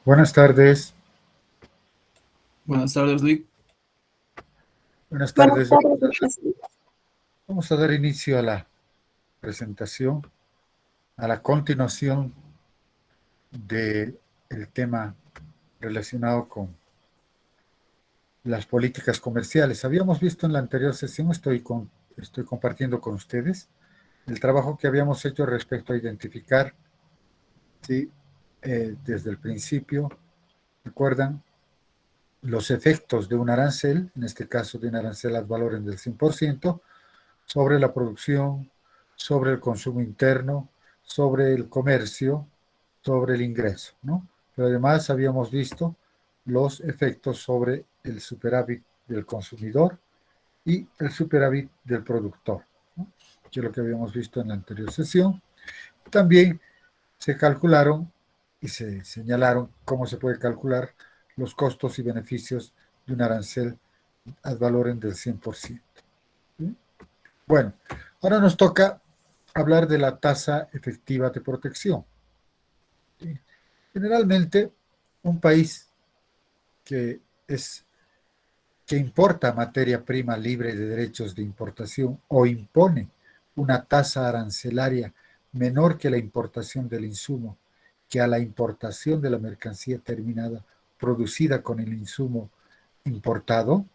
Buenas tardes. Buenas tardes, Lick. Buenas Buenas tardes. tardes, Lucas. Vamos a dar inicio a la presentación, a la continuación del tema relacionado con las políticas comerciales. Habíamos visto en la anterior sesión, estoy compartiendo con ustedes, el trabajo que habíamos hecho respecto a identificar, ¿sí? Desde el principio, recuerdan, los efectos de un arancel, en este caso de un arancel ad valorem del 100%, sobre la producción, sobre el consumo interno, sobre el comercio, sobre el ingreso, ¿no? Pero además habíamos visto los efectos sobre el superávit del consumidor y el superávit del productor, ¿no? Que es lo que habíamos visto en la anterior sesión. También se calcularon y se señalaron cómo se puede calcular los costos y beneficios de un arancel ad valorem del 100%. ¿Sí? Bueno, ahora nos toca hablar de la tasa efectiva de protección. ¿Sí? Generalmente, un país que, que importa materia prima libre de derechos de importación o impone una tasa arancelaria menor que la importación del insumo, que a la importación de la mercancía terminada producida con el insumo importado,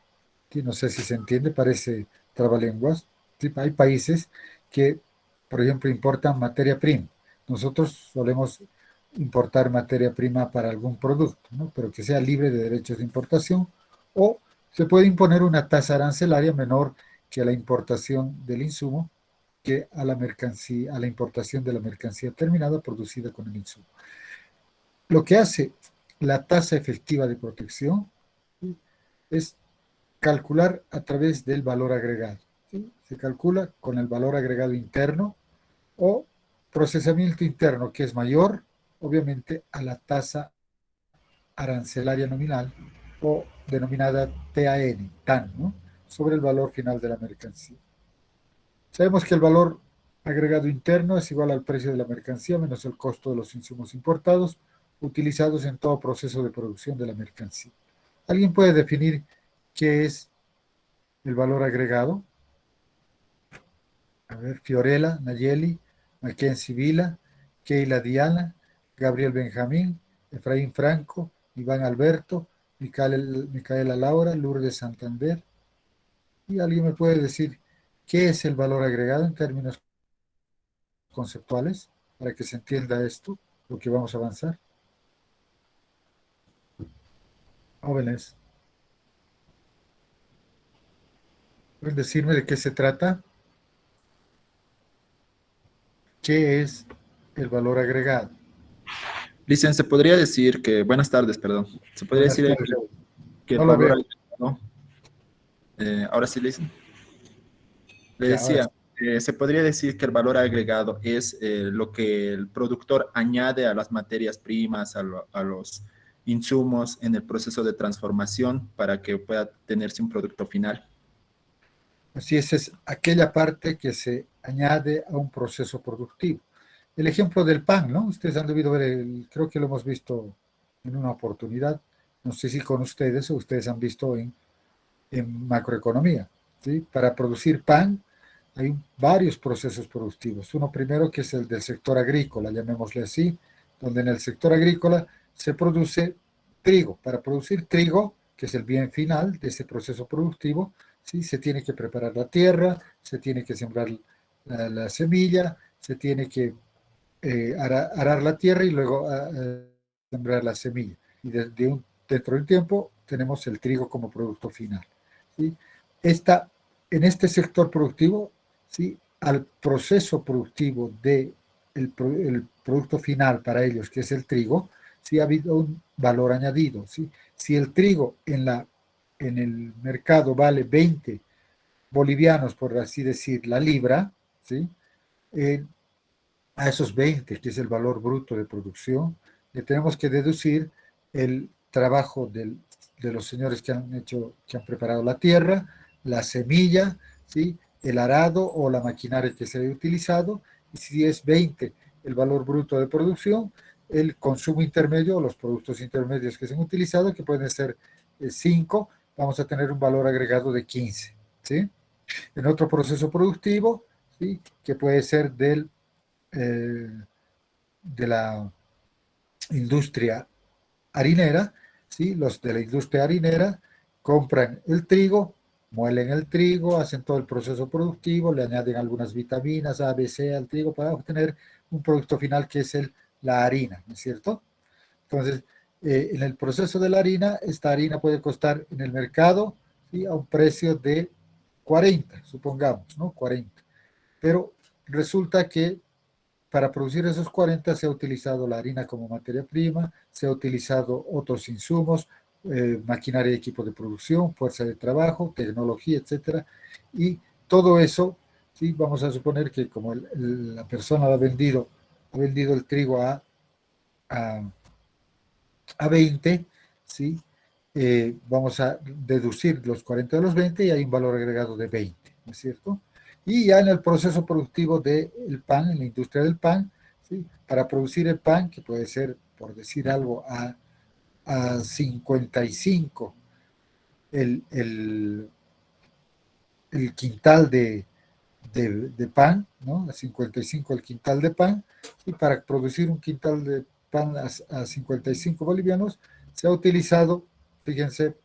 que no sé si se entiende, parece trabalenguas. Sí, hay países que, por ejemplo, importan materia prima. Nosotros solemos importar materia prima para algún producto, ¿no? Pero que sea libre de derechos de importación, o se puede imponer una tasa arancelaria menor que a la importación del insumo, que a la mercancía, a la importación de la mercancía terminada producida con el insumo. Lo que hace la tasa efectiva de protección, ¿sí?, es calcular a través del valor agregado, ¿sí? Se calcula con el valor agregado interno o procesamiento interno, que es mayor, obviamente, a la tasa arancelaria nominal o denominada TAN, ¿no?, sobre el valor final de la mercancía. Sabemos que el valor agregado interno es igual al precio de la mercancía menos el costo de los insumos importados utilizados en todo proceso de producción de la mercancía. ¿Alguien puede definir qué es el valor agregado? A ver, Fiorella, Nayeli, Mackenzie Vila, Keila Diana, Gabriel Benjamín, Efraín Franco, Iván Alberto, Micaela Laura, Lourdes Santander. ¿Y alguien me puede decir qué es el valor agregado en términos conceptuales para que se entienda esto, lo que vamos a avanzar? Jóvenes, ¿pueden decirme de qué se trata? ¿Qué es el valor agregado? Licen, se podría decir que, buenas tardes, perdón. Se podría Buenas decir tardes. que el No lo valor veo. agregado, ahora sí, Licen. Le Ya, ahora decía, sí. se podría decir que el valor agregado es lo que el productor añade a las materias primas, a los insumos en el proceso de transformación para que pueda tenerse un producto final. Así es aquella parte que se añade a un proceso productivo. El ejemplo del pan, ¿no? Ustedes han debido ver, creo que lo hemos visto en una oportunidad, no sé si con ustedes o ustedes han visto en macroeconomía, ¿sí? Para producir pan hay varios procesos productivos. Uno primero que es el del sector agrícola, llamémosle así, donde en el sector agrícola se produce trigo. Para producir trigo, que es el bien final de ese proceso productivo, ¿sí?, se tiene que preparar la tierra, se tiene que sembrar la semilla, se tiene que arar la tierra y luego sembrar la semilla. Y dentro de un tiempo tenemos el trigo como producto final, ¿sí? En este sector productivo, ¿sí?, al proceso productivo del el producto final para ellos, que es el trigo, sí ha habido un valor añadido, ¿sí? Si el trigo en el mercado vale 20 bolivianos, por así decir, la libra, ¿sí?, eh, a esos 20, que es el valor bruto de producción, le tenemos que deducir el trabajo de los señores que han preparado la tierra, la semilla, ¿sí?, el arado o la maquinaria que se haya utilizado, y si es 20 el valor bruto de producción, el consumo intermedio o los productos intermedios que se han utilizado, que pueden ser 5, vamos a tener un valor agregado de 15, ¿sí? En otro proceso productivo, ¿sí?, que puede ser de la industria harinera, ¿sí? Los de la industria harinera compran el trigo, muelen el trigo, hacen todo el proceso productivo, le añaden algunas vitaminas A, B, C al trigo para obtener un producto final que es la harina, ¿no es cierto? Entonces, en el proceso de la harina, esta harina puede costar en el mercado, ¿sí?, a un precio de 40, supongamos, ¿no? 40. Pero resulta que para producir esos 40 se ha utilizado la harina como materia prima, se ha utilizado otros insumos, maquinaria y equipo de producción, fuerza de trabajo, tecnología, etcétera. Y todo eso, ¿sí?, vamos a suponer que como la persona ha vendido el trigo a, a 20, ¿sí? Vamos a deducir los 40 de los 20 y hay un valor agregado de 20, ¿no es cierto? Y ya en el proceso productivo del pan, en la industria del pan, ¿sí?, para producir el pan, que puede ser, por decir algo, a 55 el, el, el quintal de pan, ¿no? A 55 el quintal de pan, y para producir un quintal de pan a 55 bolivianos se ha utilizado, fíjense,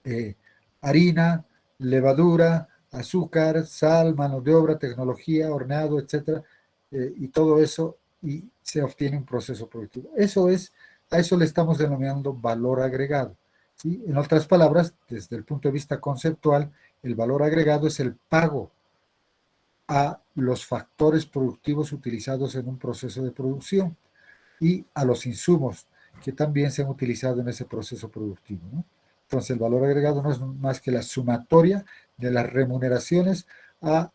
eh, harina, levadura, azúcar, sal, mano de obra, tecnología, horneado, etcétera, y todo eso, y se obtiene un proceso productivo. A eso le estamos denominando valor agregado, ¿sí? En otras palabras, desde el punto de vista conceptual, el valor agregado es el pago a los factores productivos utilizados en un proceso de producción y a los insumos que también se han utilizado en ese proceso productivo, ¿no? Entonces, el valor agregado no es más que la sumatoria de las remuneraciones a,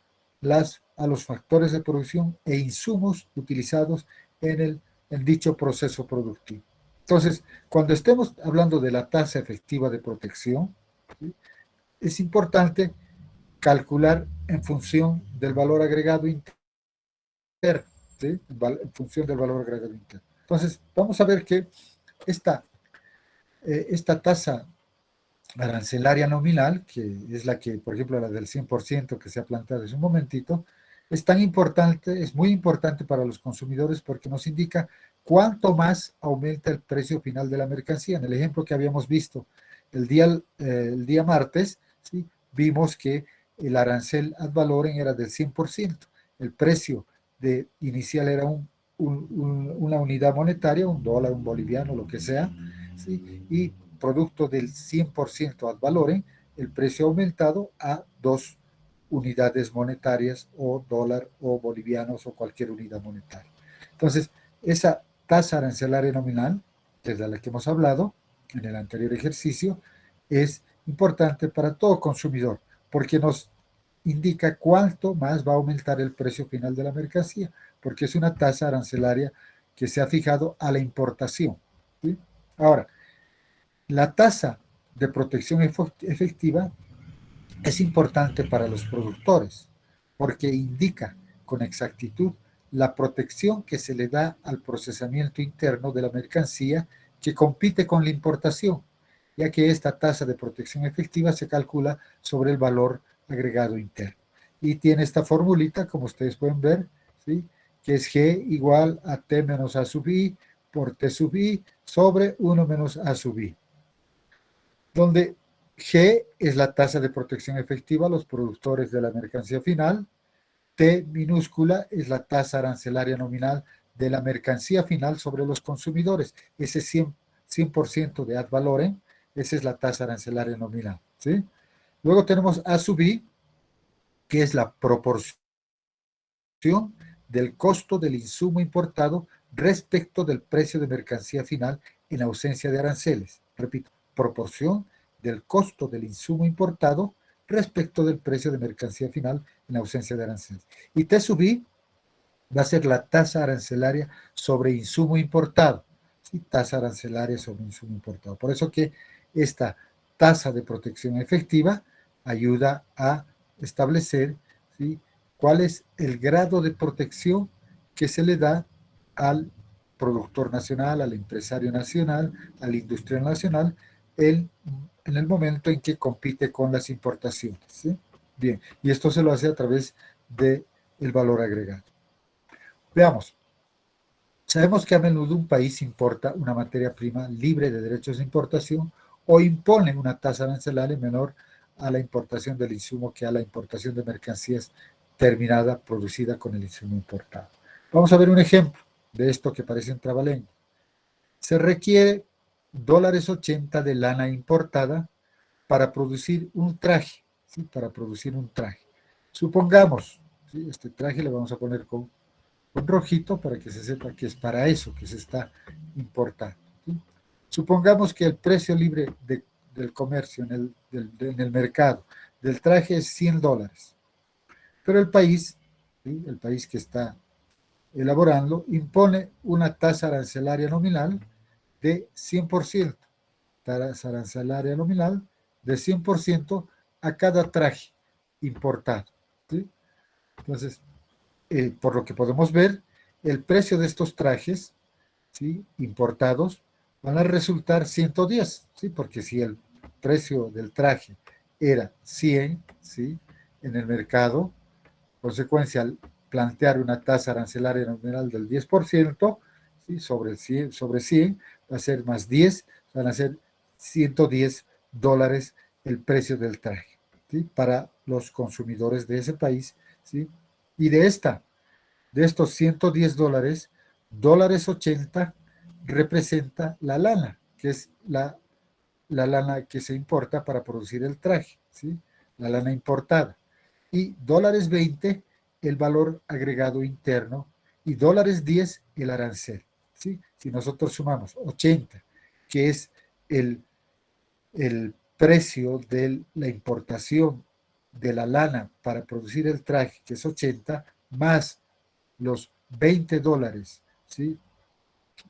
a los factores de producción e insumos utilizados en dicho proceso productivo. Entonces, cuando estemos hablando de la tasa efectiva de protección, ¿sí?, es importante calcular en función del valor agregado interno, ¿sí?, en función del valor agregado interno. Entonces, vamos a ver que esta, esta tasa arancelaria nominal, que es la que, por ejemplo, la del 100% que se ha planteado hace un momentito, es tan importante, es muy importante para los consumidores porque nos indica cuánto más aumenta el precio final de la mercancía. En el ejemplo que habíamos visto el día martes, ¿sí?, vimos que el arancel ad valorem era del 100%. El precio inicial era una unidad monetaria, un dólar, un boliviano, lo que sea, ¿sí?, y producto del 100% ad valorem, el precio ha aumentado a 2 unidades monetarias, o dólar, o bolivianos, o cualquier unidad monetaria. Entonces, esa tasa arancelaria nominal, desde la que hemos hablado en el anterior ejercicio, es importante para todo consumidor, porque nos indica cuánto más va a aumentar el precio final de la mercancía, porque es una tasa arancelaria que se ha fijado a la importación, ¿sí? Ahora, la tasa de protección efectiva es importante para los productores porque indica con exactitud la protección que se le da al procesamiento interno de la mercancía que compite con la importación, ya que esta tasa de protección efectiva se calcula sobre el valor agregado interno. Y tiene esta formulita, como ustedes pueden ver, ¿sí?, que es G igual a T menos A sub I por T sub I sobre 1 menos A sub I, donde G es la tasa de protección efectiva a los productores de la mercancía final, T minúscula es la tasa arancelaria nominal de la mercancía final sobre los consumidores, ese 100% de ad valorem, esa es la tasa arancelaria nominal, ¿sí? Luego tenemos A sub I, que es la proporción del costo del insumo importado respecto del precio de mercancía final en ausencia de aranceles. Repito, proporción del costo del insumo importado respecto del precio de mercancía final en ausencia de aranceles. Y T sub I va a ser la tasa arancelaria sobre insumo importado, ¿sí? Tasa arancelaria sobre insumo importado. Por eso que esta tasa de protección efectiva ayuda a establecer, ¿sí?, cuál es el grado de protección que se le da al productor nacional, al empresario nacional, al industrial nacional, en el momento en que compite con las importaciones. ¿Sí? Bien, y esto se lo hace a través del valor agregado. Veamos. Sabemos que a menudo un país importa una materia prima libre de derechos de importación o impone una tasa arancelaria menor a la importación del insumo que a la importación de mercancías terminada producida con el insumo importado. Vamos a ver un ejemplo de esto que parece un trabalengua. Se requiere $80 de lana importada para producir un traje, ¿sí? Para producir un traje. Supongamos, ¿sí? Este traje le vamos a poner con rojito para que se sepa que es para eso que se está importando. ¿Sí? Supongamos que el precio libre del comercio en el mercado del traje es $100, pero el país, ¿sí? El país que está elaborando impone una tasa arancelaria nominal de 100%, tasa arancelaria nominal de 100% a cada traje importado. ¿Sí? Entonces, por lo que podemos ver, el precio de estos trajes, ¿sí? Importados van a resultar 110, ¿sí? Porque si el precio del traje era 100, ¿sí? En el mercado, consecuencia, al plantear una tasa arancelaria nominal del 10%, ¿sí? sobre 100 va a ser más 10, van a ser $110 el precio del traje, ¿sí? Para los consumidores de ese país, ¿sí? Y de estos $110, $80 representa la lana, que es la lana que se importa para producir el traje, ¿sí? La lana importada. Y $20 el valor agregado interno y $10 el arancel, ¿sí? Si nosotros sumamos 80, que es el precio de la importación de la lana para producir el traje, que es 80, más los $20, ¿sí?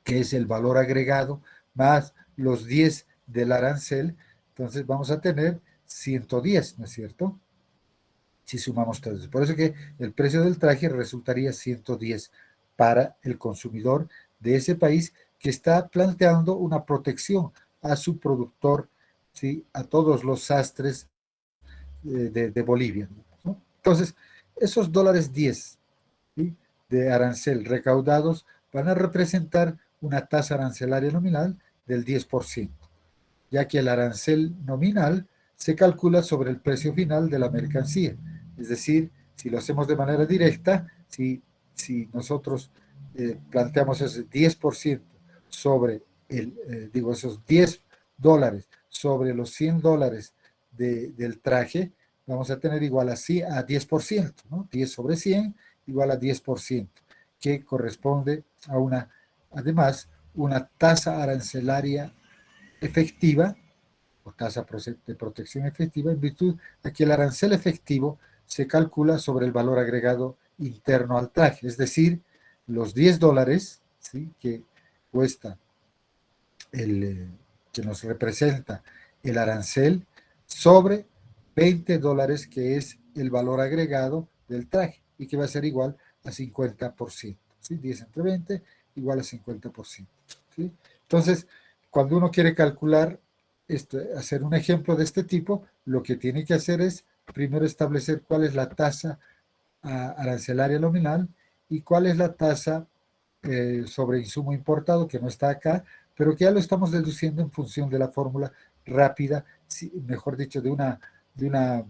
Que es el valor agregado, más los 10 del arancel, entonces vamos a tener 110, ¿no es cierto? Si sumamos todo eso. Por eso que el precio del traje resultaría 110 para el consumidor de ese país que está planteando una protección a su productor, ¿sí? A todos los sastres de Bolivia, ¿no? Entonces, esos $10, ¿sí? De arancel recaudados van a representar una tasa arancelaria nominal del 10%, ya que el arancel nominal se calcula sobre el precio final de la mercancía. Es decir, si lo hacemos de manera directa, si nosotros planteamos ese 10% sobre esos $10 sobre los $100 del traje, vamos a tener igual a 10%, ¿no? 10 sobre 100 igual a 10%, que corresponde a además, una tasa arancelaria efectiva o tasa de protección efectiva en virtud de que el arancel efectivo se calcula sobre el valor agregado interno al traje, es decir, los $10, ¿sí? Que cuesta que nos representa el arancel sobre $20 que es el valor agregado del traje y que va a ser igual a 50%, ¿sí? 10 entre 20 igual a 50%, ¿sí? Entonces, cuando uno quiere calcular, hacer un ejemplo de este tipo, lo que tiene que hacer es primero establecer cuál es la tasa arancelaria nominal y cuál es la tasa sobre insumo importado, que no está acá, pero que ya lo estamos deduciendo en función de la fórmula rápida, mejor dicho, de una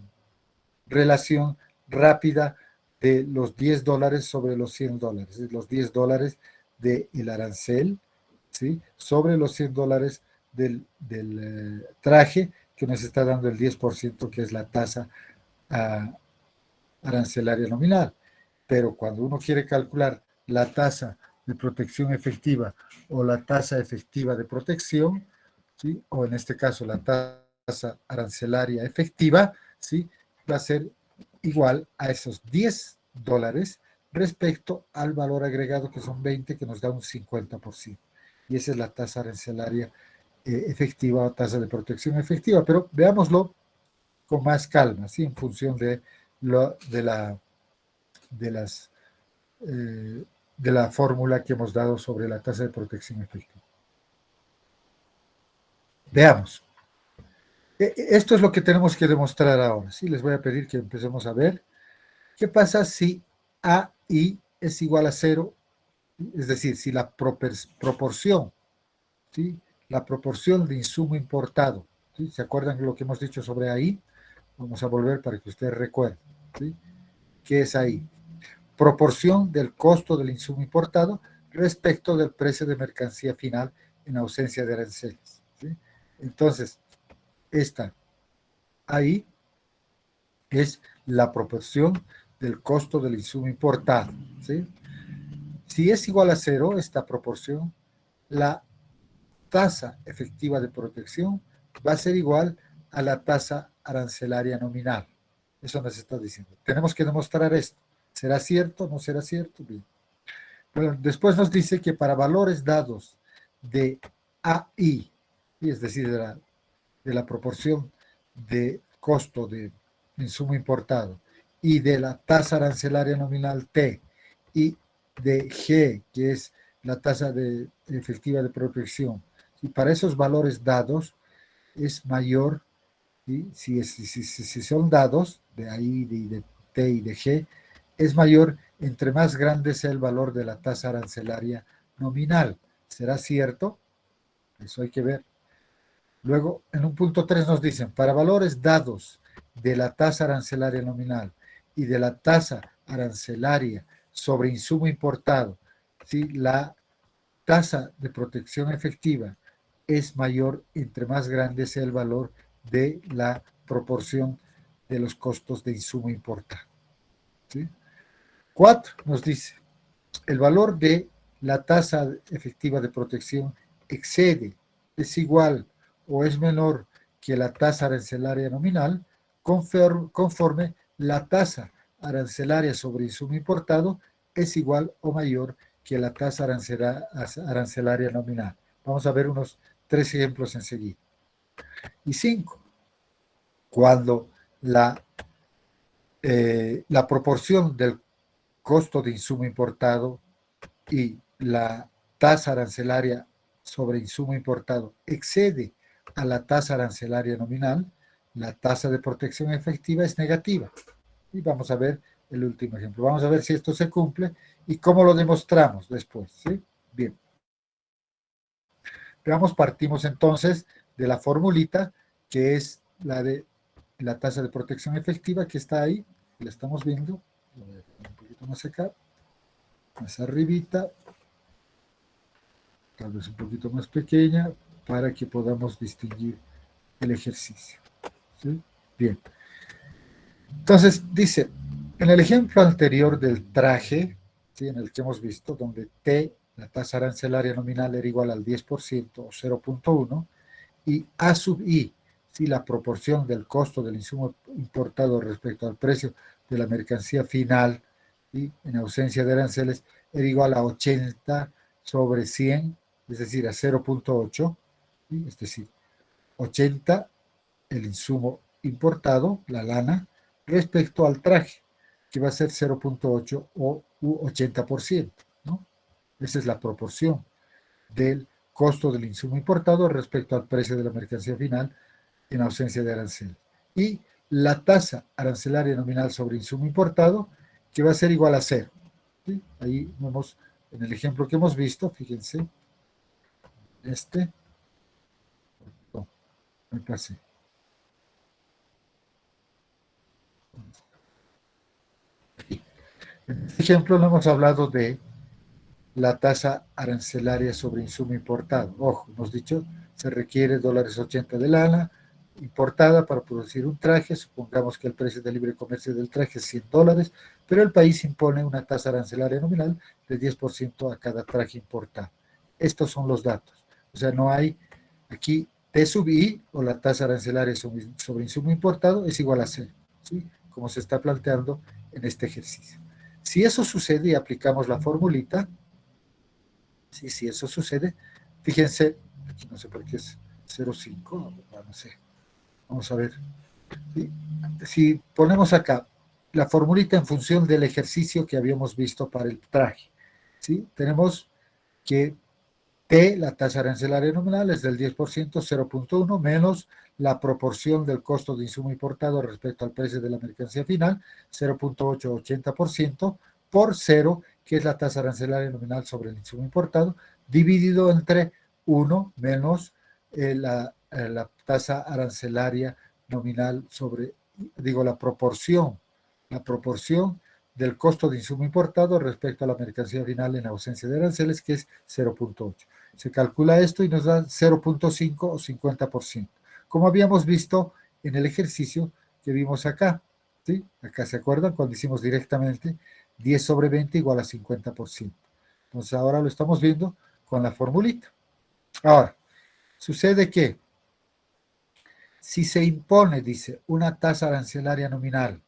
relación rápida de los $10 sobre los $100, los $10 del arancel, ¿sí? Sobre los $100 del traje, que nos está dando el 10%, que es la tasa arancelaria nominal. Pero cuando uno quiere calcular la tasa de protección efectiva o la tasa efectiva de protección, ¿sí? O en este caso la tasa arancelaria efectiva, ¿sí? Va a ser igual a esos $10 respecto al valor agregado, que son 20, que nos da un 50%. Y esa es la tasa arancelaria efectiva o tasa de protección efectiva. Pero veámoslo con más calma, ¿sí? En función de las de la fórmula que hemos dado sobre la tasa de protección efectiva. Veamos. Esto es lo que tenemos que demostrar ahora. ¿Sí? Les voy a pedir que empecemos a ver qué pasa si AI es igual a 0, es decir, si la proporción, ¿sí? La proporción de insumo importado, ¿sí? ¿Se acuerdan de lo que hemos dicho sobre AI? Vamos a volver para que ustedes recuerden, ¿sí? ¿Qué es AI? Proporción del costo del insumo importado respecto del precio de mercancía final en ausencia de aranceles, ¿sí? Entonces, esta AI es la proporción del costo del insumo importado, ¿sí? Si es igual a 0, esta proporción, la tasa efectiva de protección va a ser igual a la tasa arancelaria nominal. Eso nos está diciendo. Tenemos que demostrar esto. ¿Será cierto? ¿No será cierto? Bien. Bueno, después nos dice que para valores dados de AI, es decir, de la proporción de costo de insumo importado y de la tasa arancelaria nominal T y de G, que es la tasa efectiva de protección, y para esos valores dados es mayor, ¿sí? Si son dados de ahí, de T y de G, es mayor entre más grande sea el valor de la tasa arancelaria nominal. ¿Será cierto? Eso hay que ver. Luego, en un punto 3 nos dicen, para valores dados de la tasa arancelaria nominal y de la tasa arancelaria sobre insumo importado, ¿sí? La tasa de protección efectiva es mayor entre más grande sea el valor de la proporción de los costos de insumo importado, ¿sí? 4 nos dice, el valor de la tasa efectiva de protección excede, es igual o es menor que la tasa arancelaria nominal conforme la tasa arancelaria sobre insumo importado es igual o mayor que la tasa arancelaria nominal. Vamos a ver unos 3 ejemplos enseguida. Y 5, cuando la proporción del costo de insumo importado y la tasa arancelaria sobre insumo importado excede a la tasa arancelaria nominal, la tasa de protección efectiva es negativa. Y vamos a ver el último ejemplo. Vamos a ver si esto se cumple y cómo lo demostramos después, ¿sí? Bien. Veamos, partimos entonces de la formulita que es la de la tasa de protección efectiva que está ahí, la estamos viendo. Voy a poner un poquito más acá, más arribita, tal vez un poquito más pequeña, para que podamos distinguir el ejercicio, ¿sí? Bien. Entonces, dice, en el ejemplo anterior del traje, ¿sí? En el que hemos visto, donde T, la tasa arancelaria nominal, era igual al 10% o 0.1, y A sub I, ¿sí? La proporción del costo del insumo importado respecto al precio de la mercancía final, ¿sí? En ausencia de aranceles, era igual a 80 sobre 100, es decir, a 0.8, ¿sí? Es decir, 80 el insumo importado, la lana, respecto al traje, que va a ser 0.8 o 80%, ¿no? Esa es la proporción del costo del insumo importado respecto al precio de la mercancía final en ausencia de arancel. Y la tasa arancelaria nominal sobre insumo importado, que va a ser igual a 0. ¿Sí? Ahí vemos, en el ejemplo que hemos visto, fíjense, no, me pasé. En este ejemplo no hemos hablado de la tasa arancelaria sobre insumo importado. Ojo, hemos dicho, se requiere $80 de lana importada para producir un traje. Supongamos que el precio de libre comercio del traje es $100, pero el país impone una tasa arancelaria nominal de 10% a cada traje importado. Estos son los datos. O sea, no hay aquí T sub I o la tasa arancelaria sobre insumo importado es igual a 0, ¿sí? Como se está planteando en este ejercicio. Si eso sucede y aplicamos la formulita, si eso sucede, fíjense, aquí no sé por qué es 0,5, no sé, vamos a ver. Si ponemos acá la formulita en función del ejercicio que habíamos visto para el traje, ¿sí? Tenemos que T, la tasa arancelaria nominal, es del 10%, 0.1, menos la proporción del costo de insumo importado respecto al precio de la mercancía final, 0.880%, por 0, que es la tasa arancelaria nominal sobre el insumo importado, dividido entre 1 menos la tasa arancelaria nominal sobre, digo, la proporción del costo de insumo importado respecto a la mercancía final en ausencia de aranceles, que es 0.8. Se calcula esto y nos da 0.5 o 50%, como habíamos visto en el ejercicio que vimos acá. ¿Sí? Acá se acuerdan cuando hicimos directamente 10 sobre 20 igual a 50%. Entonces ahora lo estamos viendo con la formulita. Ahora, sucede que si se impone, dice, una tasa arancelaria nominal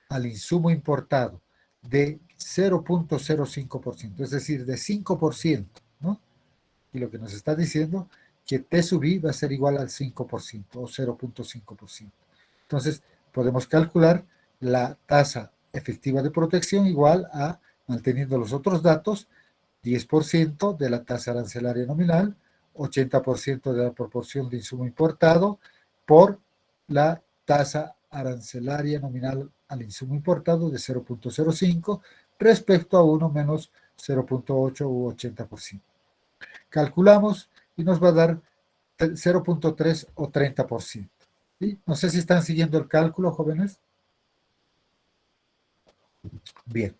al insumo importado de 0.05%, es decir, de 5%, ¿no? Y lo que nos está diciendo que T sub I va a ser igual al 5% o 0.5%. Entonces, podemos calcular la tasa efectiva de protección igual a, manteniendo los otros datos, 10% de la tasa arancelaria nominal, 80% de la proporción de insumo importado por la tasa arancelaria nominal al insumo importado de 0.05 respecto a 1 menos 0.8 u 80%. Calculamos y nos va a dar 0.3 o 30%. ¿Sí? No sé si están siguiendo el cálculo, jóvenes. Bien.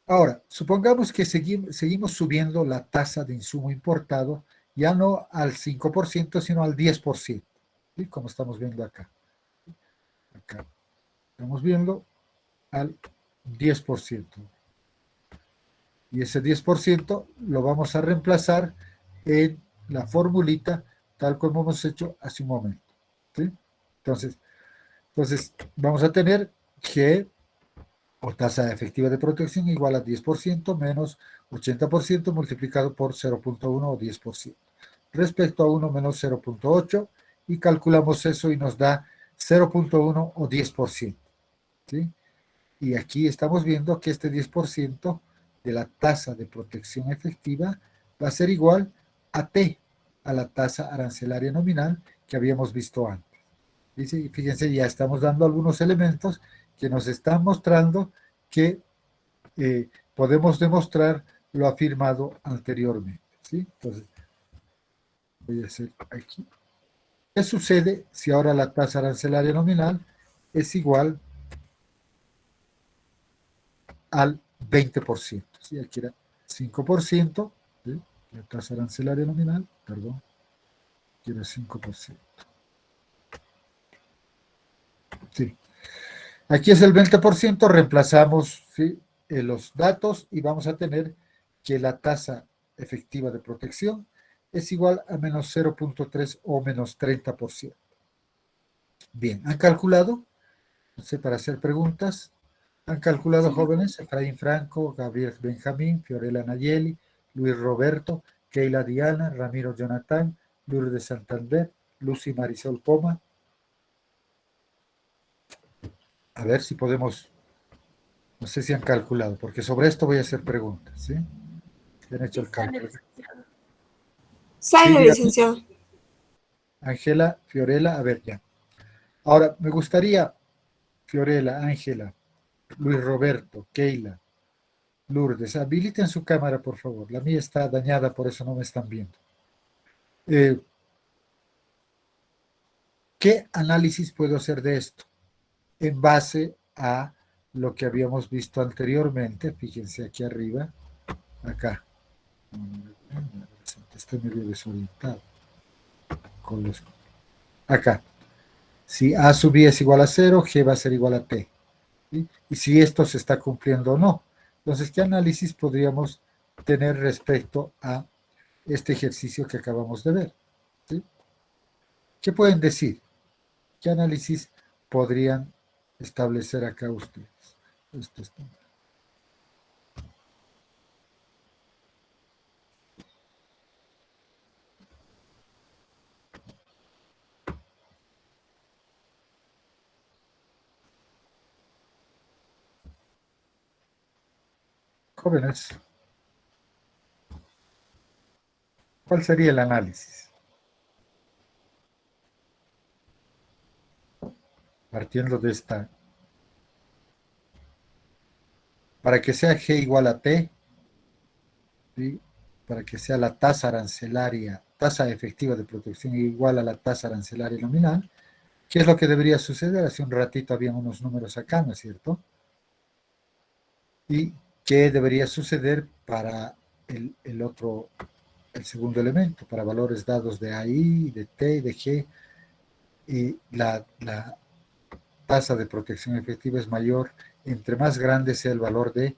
Ahora, supongamos que seguimos subiendo la tasa de insumo importado ya no al 5%, sino al 10%, ¿sí? Como estamos viendo acá. Acá estamos viendo al 10%. Y ese 10% lo vamos a reemplazar en la formulita tal como hemos hecho hace un momento. ¿Sí? Entonces, vamos a tener que o tasa efectiva de protección igual a 10% menos 80% multiplicado por 0.1 o 10%, respecto a 1 menos 0.8, y calculamos eso y nos da 0.1 o 10%. ¿Sí? Y aquí estamos viendo que este 10% de la tasa de protección efectiva va a ser igual a T, a la tasa arancelaria nominal que habíamos visto antes. ¿Sí? Fíjense, ya estamos dando algunos elementos que nos están mostrando que podemos demostrar lo afirmado anteriormente. ¿Sí? Entonces, voy a hacer aquí. ¿Qué sucede si ahora la tasa arancelaria nominal es igual al 20%? ¿Sí? Aquí era 5%, ¿sí? La tasa arancelaria nominal, perdón, aquí era 5%. Sí. Aquí es el 20%, reemplazamos, ¿sí? Los datos y vamos a tener que la tasa efectiva de protección es igual a menos 0.3 o menos 30%. Bien, ¿han calculado? No sé, para hacer preguntas. ¿Han calculado, sí, jóvenes? Efraín Franco, Gabriel Benjamín, Fiorella Nayeli, Luis Roberto, Keila Diana, Ramiro Jonathan, Lourdes Santander, Lucy Marisol Poma. A ver si podemos, no sé si han calculado, porque sobre esto voy a hacer preguntas, ¿sí? ¿Han hecho el cálculo? Sale, Sí, licenciado. Ángela, Fiorella, a ver ya. Ahora, me gustaría, Fiorella, Ángela, Luis Roberto, Keila, Lourdes, habiliten su cámara, por favor. La mía está dañada, por eso no me están viendo. ¿Qué análisis puedo hacer de esto? En base a lo que habíamos visto anteriormente, fíjense aquí arriba, acá. Estoy medio desorientado. Con los, acá. Si A sub I es igual a 0, G va a ser igual a T. ¿Sí? Y si esto se está cumpliendo o no. Entonces, ¿qué análisis podríamos tener respecto a este ejercicio que acabamos de ver? ¿Sí? ¿Qué pueden decir? ¿Qué análisis podrían establecer acá ustedes? Esto está. Jóvenes. ¿Cuál sería el análisis? Partiendo de esta, para que sea G igual a T, ¿sí? Para que sea la tasa arancelaria, tasa efectiva de protección igual a la tasa arancelaria nominal, ¿qué es lo que debería suceder? Hace un ratito habían unos números acá, ¿no es cierto? ¿Y qué debería suceder para el segundo elemento, para valores dados de AI, de T, de G, y la tasa de protección efectiva es mayor entre más grande sea el valor de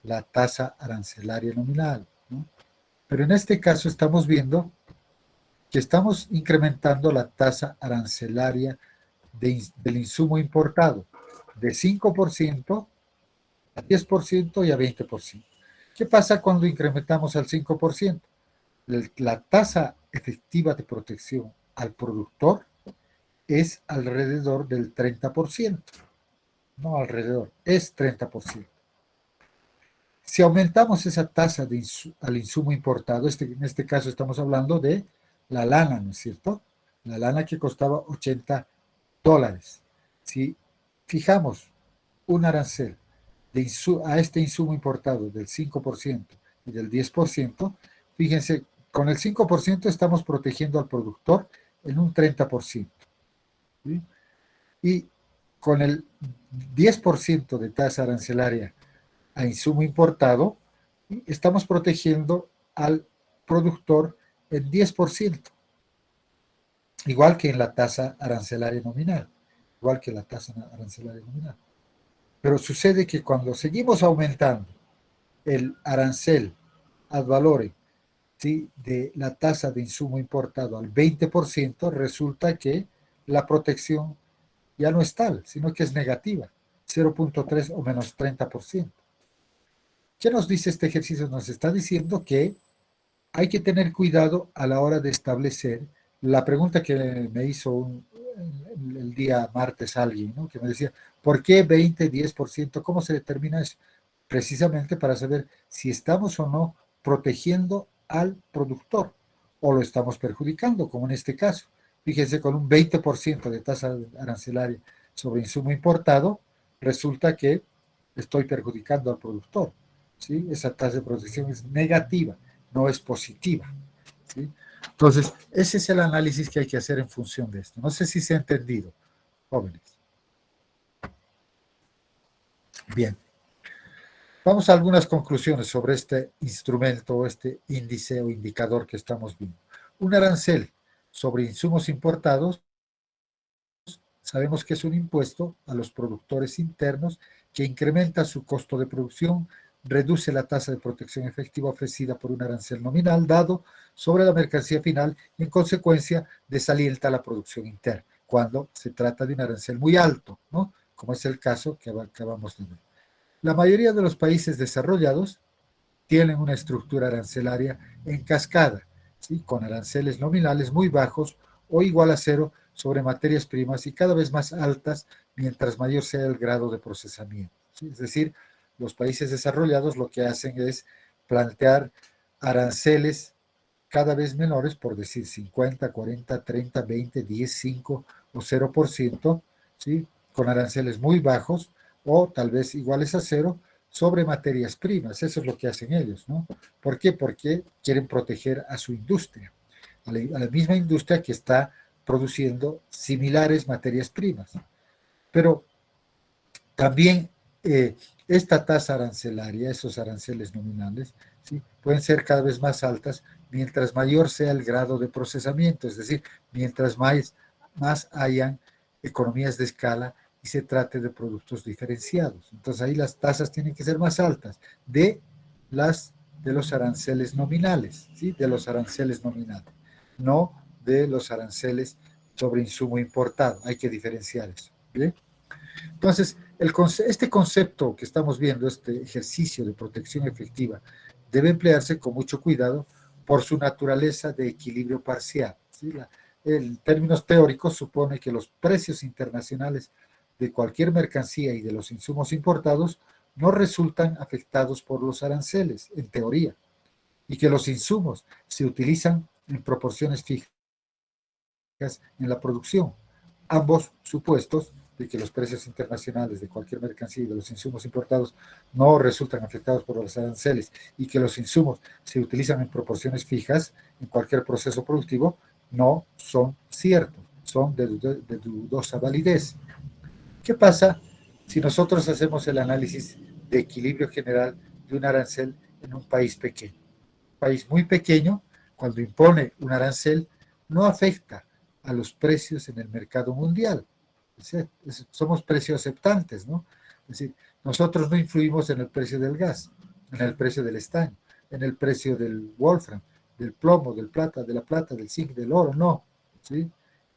la tasa arancelaria nominal, ¿no? Pero en este caso estamos viendo que estamos incrementando la tasa arancelaria del insumo importado de 5% a 10% y a 20%. ¿Qué pasa cuando incrementamos al 5%? La tasa efectiva de protección al productor es alrededor del 30%. No alrededor, es 30%. Si aumentamos esa tasa al insumo importado, en este caso estamos hablando de la lana, ¿no es cierto? La lana que costaba $80. Si fijamos un arancel a este insumo importado del 5% y del 10%, fíjense, con el 5% estamos protegiendo al productor en un 30%. ¿Sí? Y con el 10% de tasa arancelaria a insumo importado, estamos protegiendo al productor en 10%, igual que en la tasa arancelaria nominal, igual que la tasa arancelaria nominal. Pero sucede que cuando seguimos aumentando el arancel ad valorem, ¿sí?, de la tasa de insumo importado al 20%, resulta que la protección ya no es tal, sino que es negativa, 0.3 o menos 30%. ¿Qué nos dice este ejercicio? Nos está diciendo que hay que tener cuidado a la hora de establecer la pregunta que me hizo el día martes alguien, ¿no? Que me decía, ¿por qué 20, 10%? ¿Cómo se determina eso? Precisamente para saber si estamos o no protegiendo al productor o lo estamos perjudicando, como en este caso. Fíjense, con un 20% de tasa arancelaria sobre insumo importado, resulta que estoy perjudicando al productor. ¿Sí? Esa tasa de protección es negativa, no es positiva. ¿Sí? Entonces, ese es el análisis que hay que hacer en función de esto. No sé si se ha entendido, jóvenes. Bien. Vamos a algunas conclusiones sobre este instrumento, este índice o indicador que estamos viendo. Un arancel sobre insumos importados, sabemos que es un impuesto a los productores internos que incrementa su costo de producción, reduce la tasa de protección efectiva ofrecida por un arancel nominal dado sobre la mercancía final y en consecuencia desalienta la producción interna, cuando se trata de un arancel muy alto, ¿no? Como es el caso que acabamos de ver. La mayoría de los países desarrollados tienen una estructura arancelaria en cascada, ¿sí?, con aranceles nominales muy bajos o igual a cero sobre materias primas y cada vez más altas mientras mayor sea el grado de procesamiento. ¿Sí? Es decir, los países desarrollados lo que hacen es plantear aranceles cada vez menores, por decir 50, 40, 30, 20, 10, 5 o 0%, ¿sí?, con aranceles muy bajos o tal vez iguales a cero sobre materias primas. Eso es lo que hacen ellos, ¿no? ¿Por qué? Porque quieren proteger a su industria, a la misma industria que está produciendo similares materias primas. Pero también esta tasa arancelaria, esos aranceles nominales, ¿sí?, pueden ser cada vez más altas mientras mayor sea el grado de procesamiento, es decir, mientras más hayan economías de escala y se trate de productos diferenciados. Entonces ahí las tasas tienen que ser más altas de los aranceles nominales, ¿sí?, de los aranceles nominales, no de los aranceles sobre insumo importado. Hay que diferenciar eso. ¿Bien? Entonces, este concepto que estamos viendo, este ejercicio de protección efectiva, debe emplearse con mucho cuidado por su naturaleza de equilibrio parcial. ¿Sí? En términos teóricos, supone que los precios internacionales de cualquier mercancía y de los insumos importados no resultan afectados por los aranceles, en teoría. y que los insumos se utilizan en proporciones fijas en la producción. Ambos supuestos de que los precios internacionales de cualquier mercancía y de los insumos importados no resultan afectados por los aranceles y que los insumos se utilizan en proporciones fijas en cualquier proceso productivo no son ciertos, son de dudosa validez. ¿Qué pasa si nosotros hacemos el análisis de equilibrio general de un arancel en un país pequeño? Un país muy pequeño, cuando impone un arancel, no afecta a los precios en el mercado mundial. Somos precio aceptantes, ¿no? Es decir, nosotros no influimos en el precio del gas, en el precio del estaño, en el precio del wolfram, del plomo, de la plata, del zinc, del oro, no. ¿Sí?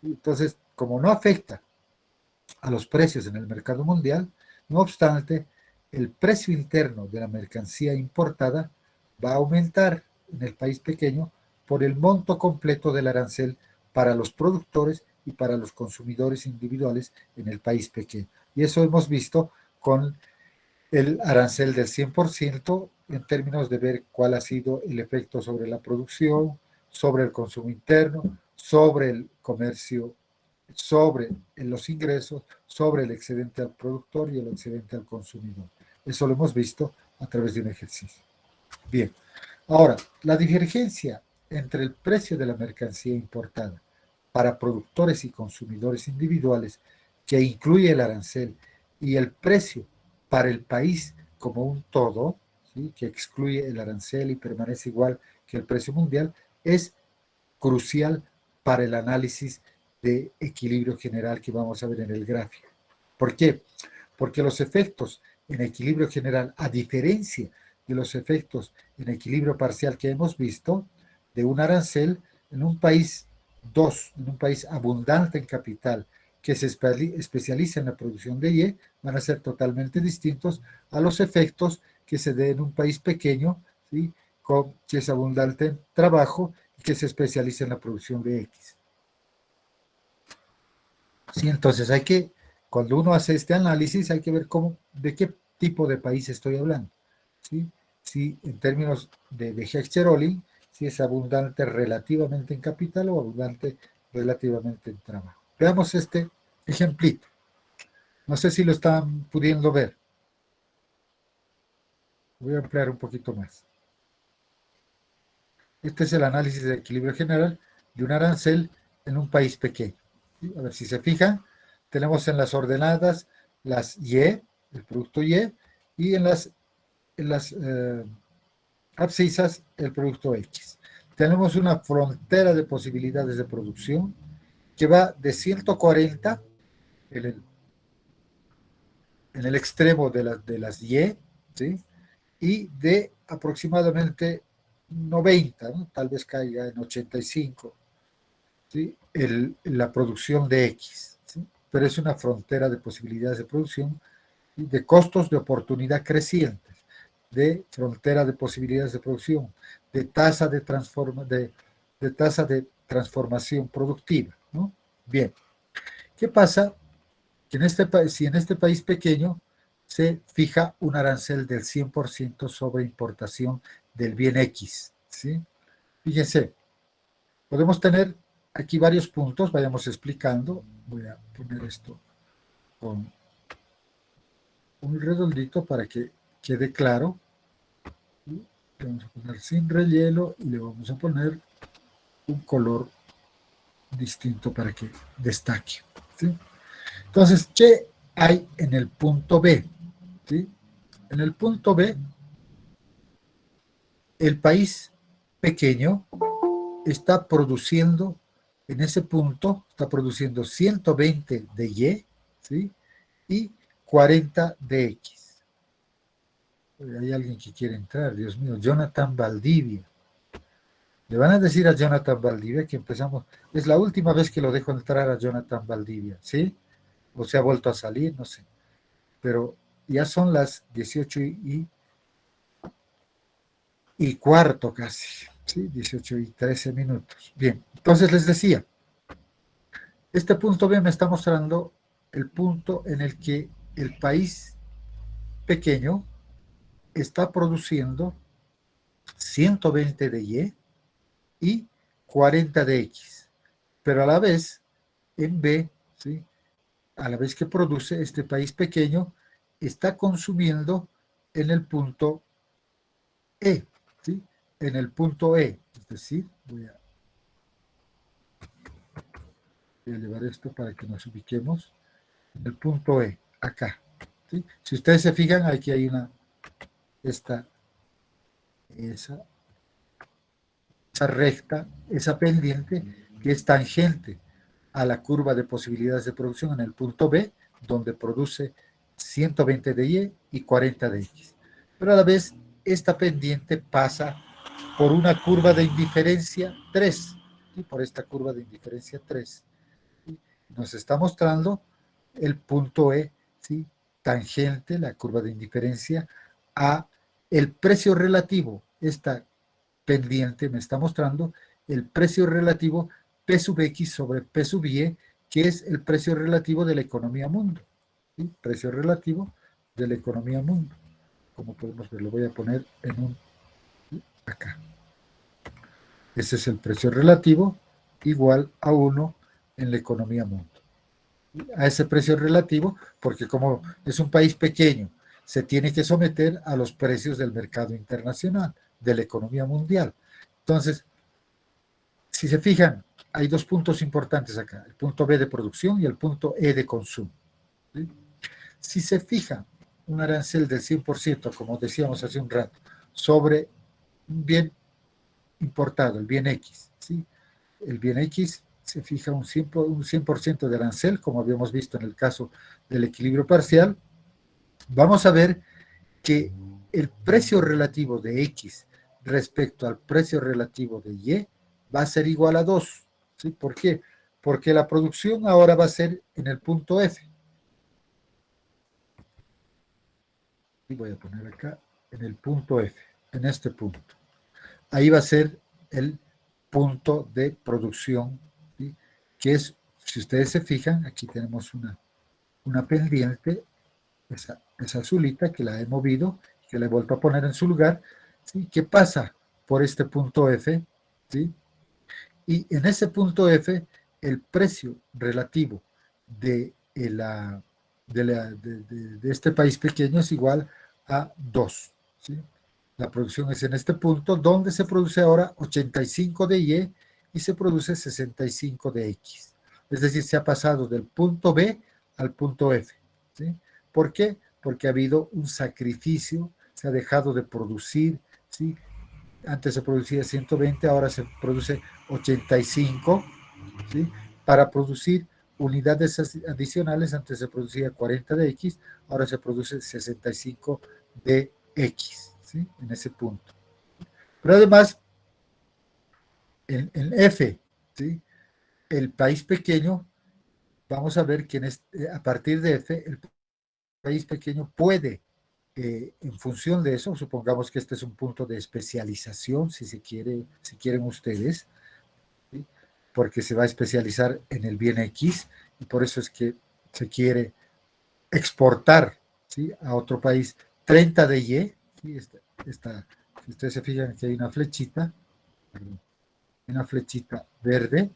Entonces, como no afecta a los precios en el mercado mundial, no obstante, el precio interno de la mercancía importada va a aumentar en el país pequeño por el monto completo del arancel para los productores y para los consumidores individuales en el país pequeño. Y eso hemos visto con el arancel del 100% en términos de ver cuál ha sido el efecto sobre la producción, sobre el consumo interno, sobre el comercio, sobre los ingresos, sobre el excedente al productor y el excedente al consumidor. Eso lo hemos visto a través de un ejercicio. Bien, ahora, la divergencia entre el precio de la mercancía importada para productores y consumidores individuales, que incluye el arancel, y el precio para el país como un todo, ¿sí?, que excluye el arancel y permanece igual que el precio mundial, es crucial para el análisis de equilibrio general que vamos a ver en el gráfico. ¿Por qué? Porque los efectos en equilibrio general, a diferencia de los efectos en equilibrio parcial que hemos visto, de un arancel en un país en un país abundante en capital que se especializa en la producción de Y, van a ser totalmente distintos a los efectos que se den en un país pequeño, ¿sí?, que es abundante en trabajo y que se especializa en la producción de X. Sí, entonces cuando uno hace este análisis, hay que ver de qué tipo de país estoy hablando. ¿Sí? Si en términos de Hechter-Ohlin, si es abundante relativamente en capital o abundante relativamente en trabajo. Veamos este ejemplito. No sé si lo están pudiendo ver. Voy a ampliar un poquito más. Este es el análisis de equilibrio general de un arancel en un país pequeño. ¿Sí? A ver si se fijan, tenemos en las ordenadas las Y, el producto Y, y en las abscisas el producto X. Tenemos una frontera de posibilidades de producción que va de 140 en el extremo de las Y, ¿sí?, y de aproximadamente 90, ¿no?, tal vez caiga en 85, ¿sí?, la producción de X, ¿sí?, pero es una frontera de posibilidades de producción y de costos de oportunidad crecientes, de frontera de posibilidades de producción, de tasa de transformación productiva, ¿no? Bien, ¿qué pasa? Que si en este país pequeño se fija un arancel del 100% sobre importación del bien X, ¿sí? Fíjense, podemos tener aquí varios puntos, vayamos explicando. Voy a poner esto con un redondito para que quede claro. Le vamos a poner sin relleno y le vamos a poner un color distinto para que destaque, ¿sí? Entonces, ¿qué hay en el punto B? ¿Sí? En el punto B, el país pequeño está produciendo, en ese punto, está produciendo 120 de Y, ¿sí?, y 40 de X. Hay alguien que quiere entrar, Dios mío, Jonathan Valdivia. Le van a decir a Jonathan Valdivia que empezamos, es la última vez que lo dejo entrar a Jonathan Valdivia, ¿sí? O se ha vuelto a salir, no sé. Pero ya son las 18:15 casi, ¿sí? 18:13. Bien, entonces les decía, este punto B me está mostrando el punto en el que el país pequeño está produciendo 120 de Y y 40 de X. Pero a la vez, en B, ¿sí?, a la vez que produce, este país pequeño está consumiendo en el punto E, ¿sí?, en el punto E. Es decir, voy a elevar esto para que nos ubiquemos. El punto E, acá. ¿Sí? Si ustedes se fijan, aquí hay esa recta, esa pendiente que es tangente a la curva de posibilidades de producción en el punto B, donde produce 120 de Y y 40 de X. Pero a la vez, esta pendiente pasa por una curva de indiferencia 3, y por esta curva de indiferencia 3. ¿Sí? Nos está mostrando el punto E, ¿sí?, tangente, la curva de indiferencia, a el precio relativo. Esta pendiente me está mostrando el precio relativo P sub X sobre P sub Y, que es el precio relativo de la economía mundo. ¿Sí? Precio relativo de la economía mundo. Como podemos ver, lo voy a poner acá. Ese es el precio relativo igual a 1 en la economía mundo. A ese precio relativo, porque como es un país pequeño, se tiene que someter a los precios del mercado internacional, de la economía mundial. Entonces, si se fijan, hay dos puntos importantes acá, el punto B de producción y el punto E de consumo. ¿Sí? Si se fija un arancel del 100%, como decíamos hace un rato, sobre un bien importado, el bien X, ¿sí?, el bien X se fija un 100% de arancel, como habíamos visto en el caso del equilibrio parcial, vamos a ver que el precio relativo de X respecto al precio relativo de Y va a ser igual a 2. ¿Sí? ¿Por qué? Porque la producción ahora va a ser en el punto F. Y voy a poner acá en el punto F, en este punto. Ahí va a ser el punto de producción, ¿sí?, que es, si ustedes se fijan, aquí tenemos una pendiente, esa azulita que la he movido, que la he vuelto a poner en su lugar, ¿sí?, que pasa por este punto F, ¿sí?, y en ese punto F el precio relativo de este país pequeño es igual a 2, ¿sí? La producción es en este punto, donde se produce ahora 85 de Y y se produce 65 de X. Es decir, se ha pasado del punto B al punto F. ¿Sí? ¿Por qué? Porque ha habido un sacrificio, se ha dejado de producir, ¿sí? Antes se producía 120, ahora se produce 85, ¿sí?, para producir unidades adicionales. Antes se producía 40 de X, ahora se produce 65 de X, ¿sí?, en ese punto. Pero además, en F, ¿sí?, el país pequeño, vamos a ver que a partir de F, el país pequeño puede, en función de eso, supongamos que este es un punto de especialización, si quieren ustedes, ¿sí?, porque se va a especializar en el bien X, y por eso es que se quiere exportar, ¿sí?, a otro país 30 de Y, ¿sí? Si ustedes se fijan, aquí hay una flechita verde,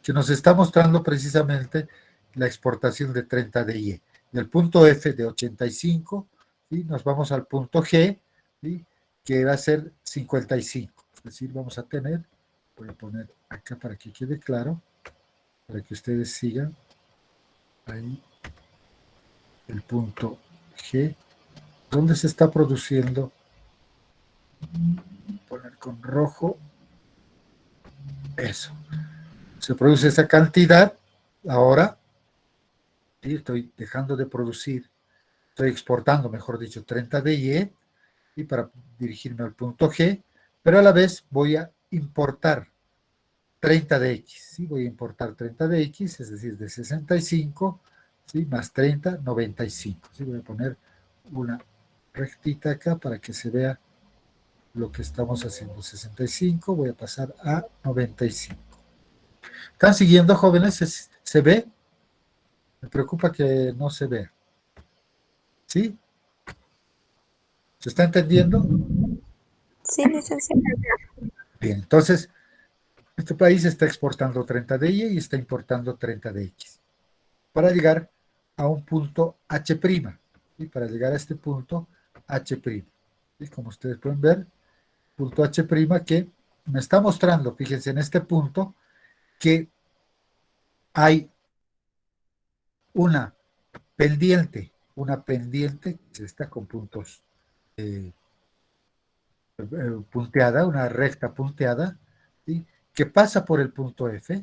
que nos está mostrando precisamente la exportación de 30 de Y. Del punto F de 85, ¿sí?, nos vamos al punto G, ¿sí?, que va a ser 55. Es decir, vamos a tener, voy a poner acá para que quede claro, para que ustedes sigan ahí el punto G, donde se está produciendo, poner con rojo, eso. Se produce esa cantidad, ahora, ¿sí?, estoy dejando de producir, estoy exportando, mejor dicho, 30 de Y, y para dirigirme al punto G, pero a la vez voy a importar 30 de X, ¿sí? Voy a importar 30 de X, es decir, de 65, ¿sí?, más 30, 95. ¿Sí? Voy a poner una rectita acá para que se vea lo que estamos haciendo. 65, voy a pasar a 95. ¿Están siguiendo, jóvenes? ¿Se ve? Me preocupa que no se vea. ¿Sí? ¿Se está entendiendo? Sí, licenciado. Bien, entonces, este país está exportando 30 de Y y está importando 30 de X para llegar a un punto H'. Y para llegar a este punto H'. Y como ustedes pueden ver, punto H' que me está mostrando, fíjense en este punto, que hay una pendiente que está con puntos punteada, una recta punteada, ¿sí? Que pasa por el punto F,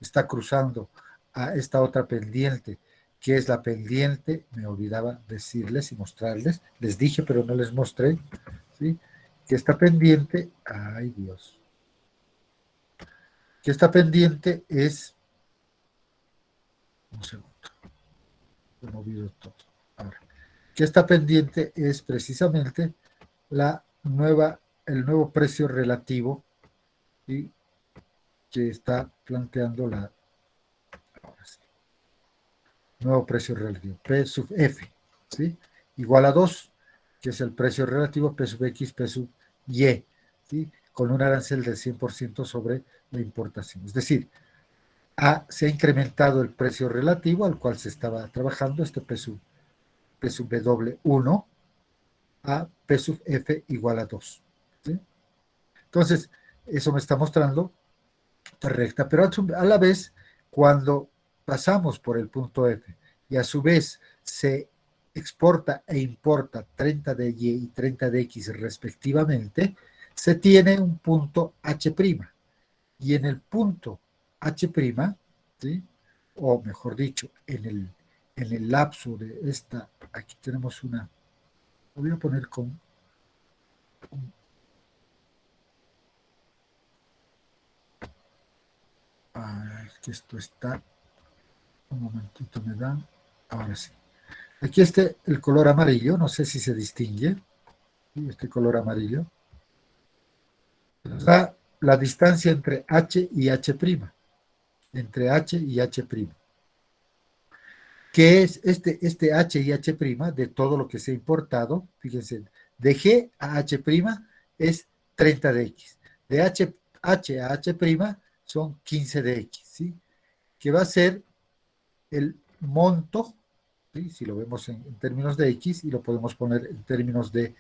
está cruzando a esta otra pendiente, que es la pendiente, me olvidaba decirles y mostrarles, les dije pero no les mostré, ¿sí? Que esta pendiente, ay Dios, que esta pendiente es, un segundo, he movido todo, ahora, que esta pendiente es precisamente el nuevo precio relativo, ¿sí? Que está planteando ahora sí, nuevo precio relativo, P sub F, ¿sí? Igual a 2, que es el precio relativo P sub X, P sub Y, ¿sí? Con un arancel del 100% sobre la importación. Es decir, se ha incrementado el precio relativo al cual se estaba trabajando, este P sub W1, a P sub F igual a 2, ¿sí? Entonces, eso me está mostrando recta, pero a la vez, cuando pasamos por el punto F y a su vez se exporta e importa 30 de Y y 30 de X respectivamente, se tiene un punto H'. Y en el punto H', ¿sí? O mejor dicho, en el lapso de esta, aquí tenemos una, lo voy a poner con que esto está, un momentito me dan, ahora sí. Aquí está el color amarillo, no sé si se distingue, ¿sí? Este color amarillo. Está la distancia entre H y H', entre H y H'. ¿Qué es este H y H' de todo lo que se ha importado? Fíjense, de G a H' es 30 de X. De H a H' son 15 de X, ¿sí? Que va a ser el monto, ¿sí? Si lo vemos en términos de X y lo podemos poner en términos de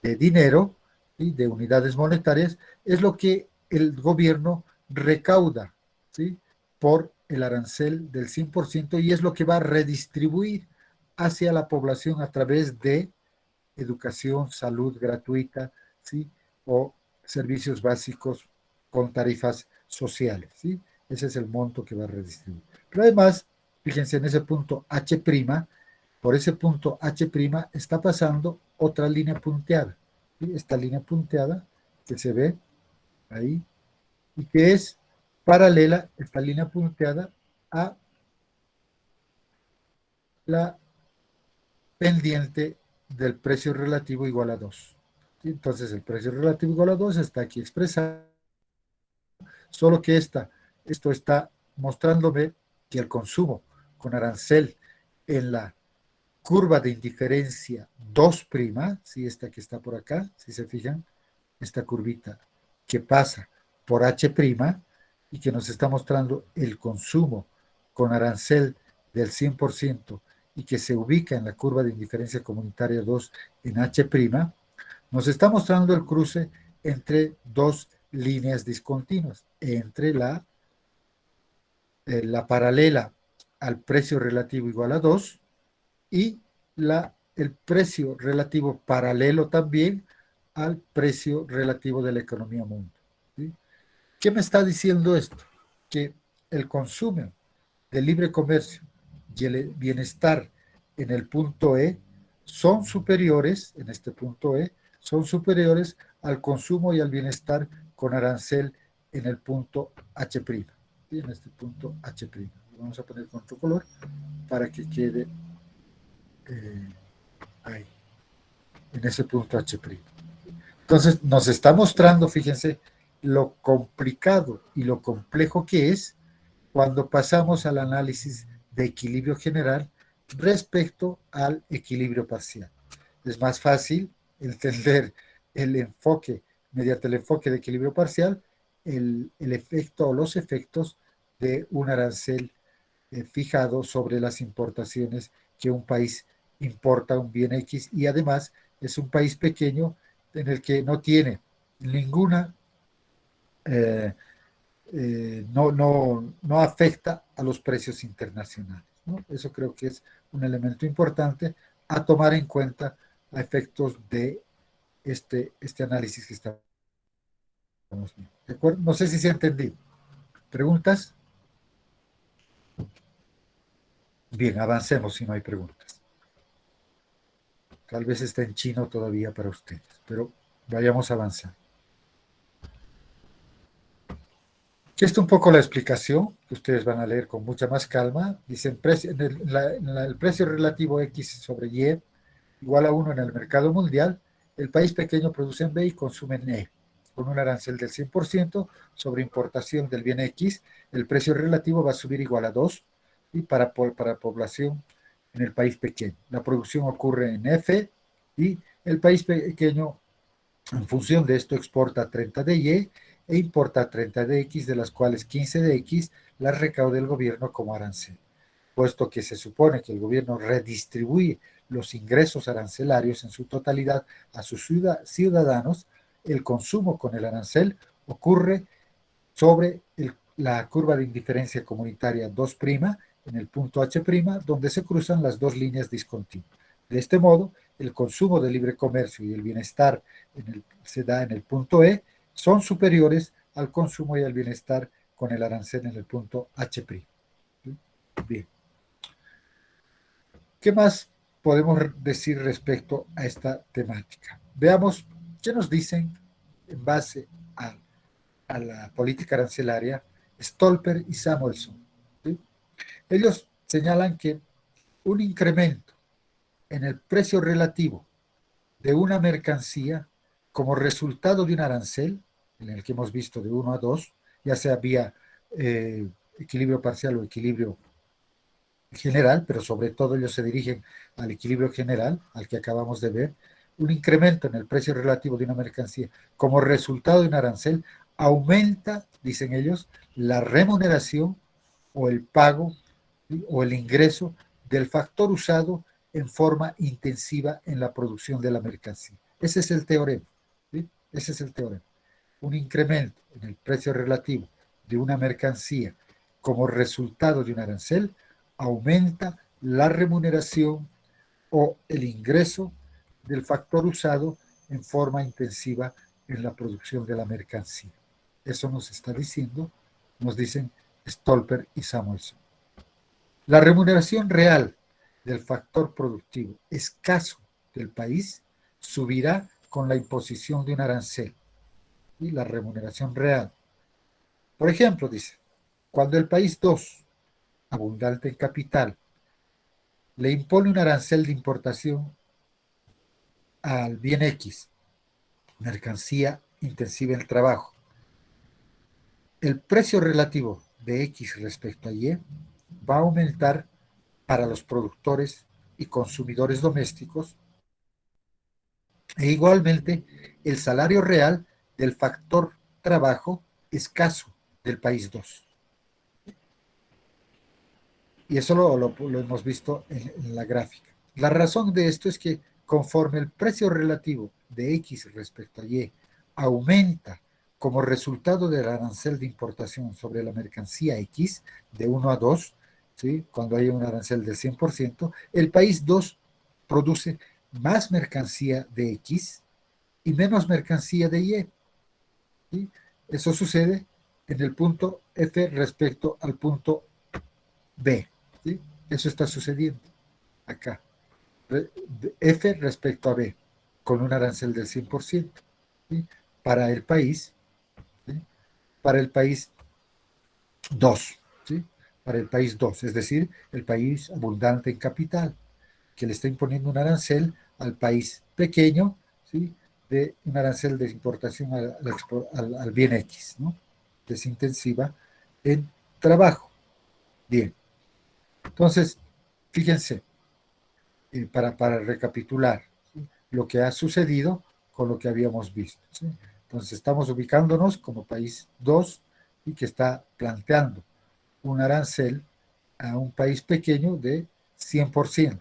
dinero, ¿sí? De unidades monetarias, es lo que el gobierno recauda, ¿sí? Por el arancel del 100% y es lo que va a redistribuir hacia la población a través de educación, salud gratuita, ¿sí? O servicios básicos con tarifas sociales, ¿sí? Ese es el monto que va a redistribuir. Pero además, fíjense en ese punto H', por ese punto H' está pasando otra línea punteada, ¿sí? Esta línea punteada que se ve ahí y que es paralela, esta línea punteada, a la pendiente del precio relativo igual a 2. ¿Sí? Entonces el precio relativo igual a 2 está aquí expresado, solo que esto está mostrándome que el consumo con arancel en la curva de indiferencia 2', ¿sí? Esta que está por acá, si se fijan, esta curvita que pasa por H' y que nos está mostrando el consumo con arancel del 100% y que se ubica en la curva de indiferencia comunitaria 2 en H', nos está mostrando el cruce entre dos líneas discontinuas, entre la paralela al precio relativo igual a 2 y el precio relativo paralelo también al precio relativo de la economía mundial, ¿sí? ¿Qué me está diciendo esto? Que el consumo de libre comercio y el bienestar en el punto E son superiores, en este punto E, son superiores al consumo y al bienestar con arancel en el punto H', ¿sí? En este punto H'. Vamos a poner con otro color para que quede ahí, en ese punto H'. Entonces nos está mostrando, fíjense, lo complicado y lo complejo que es cuando pasamos al análisis de equilibrio general respecto al equilibrio parcial. es más fácil entender el enfoque, mediante el enfoque de equilibrio parcial, el efecto o los efectos de un arancel fijado sobre las importaciones que un país importa un bien X y además es un país pequeño en el que no tiene ninguna, no afecta a los precios internacionales, ¿no? Eso creo que es un elemento importante a tomar en cuenta a efectos de este análisis que estamos viendo. ¿De acuerdo? No sé si se ha entendido. ¿Preguntas? Bien, avancemos si no hay preguntas. Tal vez está en chino todavía para ustedes, pero vayamos a avanzar. Aquí está un poco la explicación que ustedes van a leer con mucha más calma. Dicen, el precio relativo X sobre Y igual a 1 en el mercado mundial. El país pequeño produce en B y consume en E. Con un arancel del 100% sobre importación del bien X, el precio relativo va a subir igual a 2 y para población en el país pequeño. La producción ocurre en F y el país pequeño, en función de esto, exporta 30 de Y e importa 30 de X, de las cuales 15 de X las recauda el gobierno como arancel. Puesto que se supone que el gobierno redistribuye los ingresos arancelarios en su totalidad a sus ciudadanos, el consumo con el arancel ocurre sobre la curva de indiferencia comunitaria 2' en el punto H', donde se cruzan las dos líneas discontinuas. De este modo, el consumo de libre comercio y el bienestar se da en el punto E, son superiores al consumo y al bienestar con el arancel en el punto H'. Bien. ¿Qué más podemos decir respecto a esta temática? Veamos qué nos dicen en base a la política arancelaria Stolper y Samuelson. ¿Sí? Ellos señalan que un incremento en el precio relativo de una mercancía como resultado de un arancel, en el que hemos visto de 1 a 2, ya sea vía equilibrio parcial o equilibrio general, pero sobre todo ellos se dirigen al equilibrio general, al que acabamos de ver, un incremento en el precio relativo de una mercancía como resultado de un arancel aumenta, dicen ellos, la remuneración o el pago, ¿sí?, o el ingreso del factor usado en forma intensiva en la producción de la mercancía. Ese es el teorema. ¿Sí? Ese es el teorema. Un incremento en el precio relativo de una mercancía como resultado de un arancel aumenta la remuneración o el ingreso del factor usado en forma intensiva en la producción de la mercancía. Eso nos está diciendo, nos dicen Stolper y Samuelson. La remuneración real del factor productivo escaso del país subirá con la imposición de un arancel. Y la remuneración real. Por ejemplo, dice, cuando el país 2, abundante en capital, le impone un arancel de importación al bien X, mercancía intensiva en el trabajo, el precio relativo de X respecto a Y va a aumentar para los productores y consumidores domésticos e igualmente el salario real del factor trabajo escaso del país 2. Y eso lo hemos visto en la gráfica. La razón de esto es que conforme el precio relativo de X respecto a Y aumenta como resultado del arancel de importación sobre la mercancía X de 1 a 2, ¿sí?, cuando hay un arancel del 100%, el país 2 produce más mercancía de X y menos mercancía de Y. ¿Sí? Eso sucede en el punto F respecto al punto B. ¿Sí? Eso está sucediendo acá. F respecto a B, con un arancel del 100%. ¿Sí? Para el país, ¿sí?, para el país 2, ¿sí?, para el país 2, es decir, el país abundante en capital, que le está imponiendo un arancel al país pequeño, ¿sí?, de un arancel de importación al bien X, ¿no?, que es intensiva en trabajo. Bien. Entonces, fíjense, para recapitular, ¿sí?, lo que ha sucedido con lo que habíamos visto, ¿sí? Entonces estamos ubicándonos como país 2 y que está planteando un arancel a un país pequeño de 100%.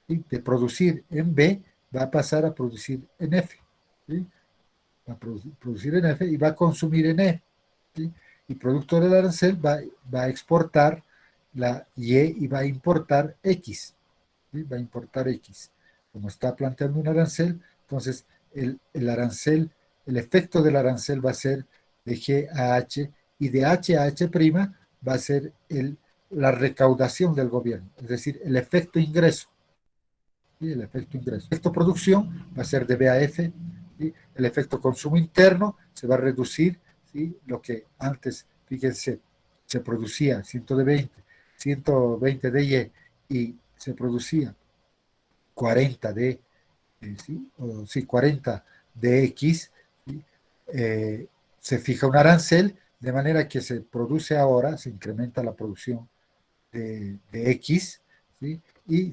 ¿Sí? De producir en B va a pasar a producir en F. ¿Sí? Va a producir en F y va a consumir en E. ¿Sí? Y producto del arancel va a exportar la Y y va a importar X. ¿Sí? Va a importar X. Como está planteando un arancel, entonces el arancel, el efecto del arancel va a ser de G a H y de H a H' va a ser la recaudación del gobierno, es decir, el efecto ingreso. ¿Sí? El efecto ingreso. El efecto producción va a ser de B a F. ¿Sí? El efecto consumo interno se va a reducir. ¿Sí? Lo que antes, fíjense, se producía 120 de Y y se producía 40 de, ¿sí? O, sí, 40 de X, ¿sí? Se fija un arancel de manera que se produce ahora, se incrementa la producción de X, ¿sí? Y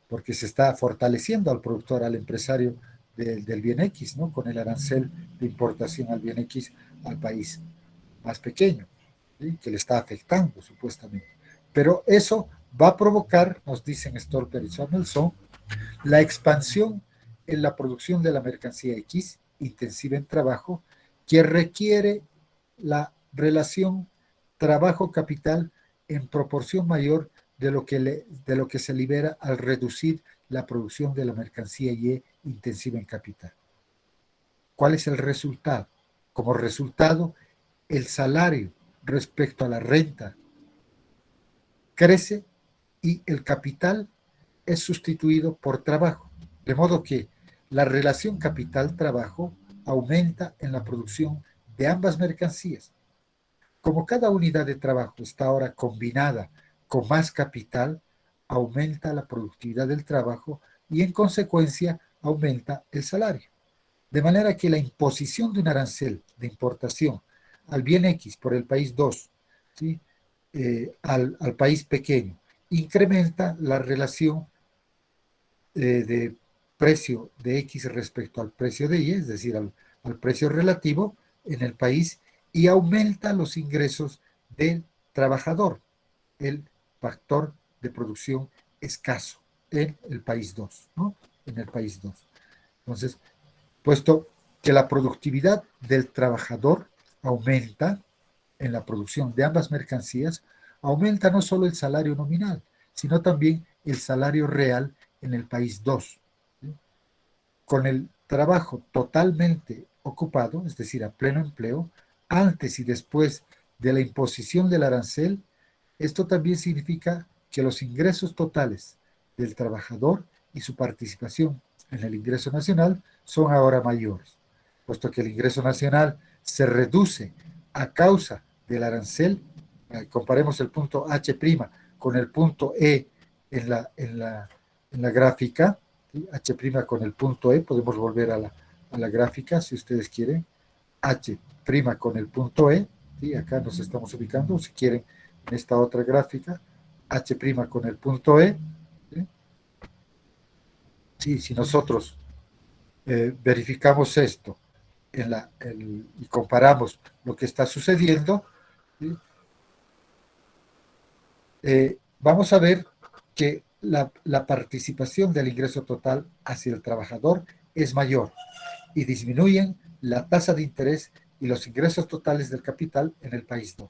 porque se está fortaleciendo al productor, al empresario del bien X, ¿no? Con el arancel de importación al bien X al país más pequeño, ¿sí? Que le está afectando supuestamente. Pero eso va a provocar, nos dicen Stolper y Samuelson, la expansión en la producción de la mercancía X, intensiva en trabajo, que requiere la relación trabajo-capital en proporción mayor de lo que se libera al reducir la producción de la mercancía Y intensiva en capital. ¿Cuál es el resultado? Como resultado, el salario respecto a la renta crece y el capital es sustituido por trabajo. De modo que la relación capital-trabajo aumenta en la producción de ambas mercancías. Como cada unidad de trabajo está ahora combinada con más capital, aumenta la productividad del trabajo y en consecuencia aumenta el salario. De manera que la imposición de un arancel de importación al bien X por el país 2, ¿sí? Al país pequeño, incrementa la relación de precio de X respecto al precio de Y, es decir, al precio relativo en el país, y aumenta los ingresos del trabajador, el factor de producción escaso en el país 2, ¿no? En el país 2. Entonces, puesto que la productividad del trabajador aumenta en la producción de ambas mercancías, aumenta no solo el salario nominal, sino también el salario real en el país 2. ¿Sí? Con el trabajo totalmente ocupado, es decir, a pleno empleo, antes y después de la imposición del arancel, esto también significa que los ingresos totales del trabajador y su participación en el ingreso nacional son ahora mayores, puesto que el ingreso nacional se reduce a causa del arancel. Comparemos el punto H' con el punto E en la gráfica, ¿sí? H' con el punto E, podemos volver a la gráfica si ustedes quieren, H' con el punto E, ¿sí? Acá nos estamos ubicando, si quieren, en esta otra gráfica, H' con el punto E, ¿sí? Sí, si nosotros verificamos esto y comparamos lo que está sucediendo, ¿sí? Vamos a ver que la participación del ingreso total hacia el trabajador es mayor y disminuyen la tasa de interés y los ingresos totales del capital en el país 2,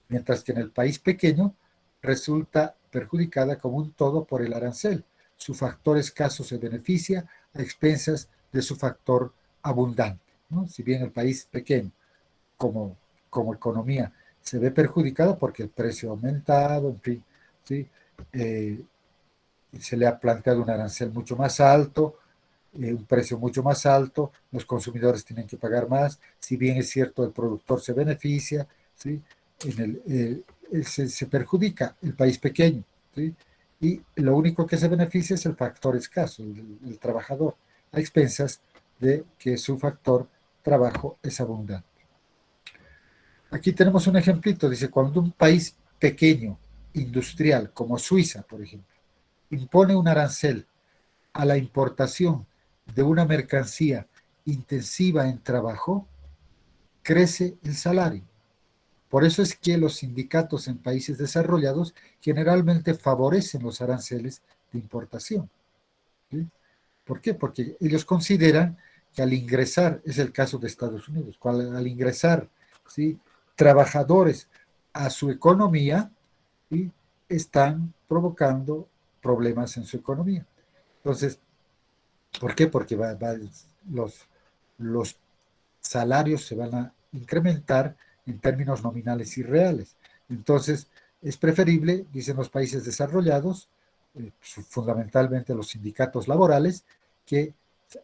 mientras que en el país pequeño resulta perjudicada como un todo por el arancel. Su factor escaso se beneficia a expensas de su factor abundante, ¿no? Si bien el país pequeño, como economía, se ve perjudicado porque el precio ha aumentado, en fin, ¿sí? Se le ha planteado un arancel mucho más alto, un precio mucho más alto, los consumidores tienen que pagar más, si bien es cierto el productor se beneficia, ¿sí? Se perjudica el país pequeño, ¿sí? Y lo único que se beneficia es el factor escaso, el trabajador, a expensas de que su factor trabajo es abundante. Aquí tenemos un ejemplito, dice, cuando un país pequeño, industrial, como Suiza, por ejemplo, impone un arancel a la importación de una mercancía intensiva en trabajo, crece el salario. Por eso es que los sindicatos en países desarrollados generalmente favorecen los aranceles de importación. ¿Sí? ¿Por qué? Porque ellos consideran que al ingresar, es el caso de Estados Unidos, al ingresar, ¿sí?, trabajadores a su economía, ¿sí?, están provocando problemas en su economía. Entonces, ¿por qué? Porque los salarios se van a incrementar en términos nominales y reales. Entonces, es preferible, dicen los países desarrollados, fundamentalmente los sindicatos laborales, que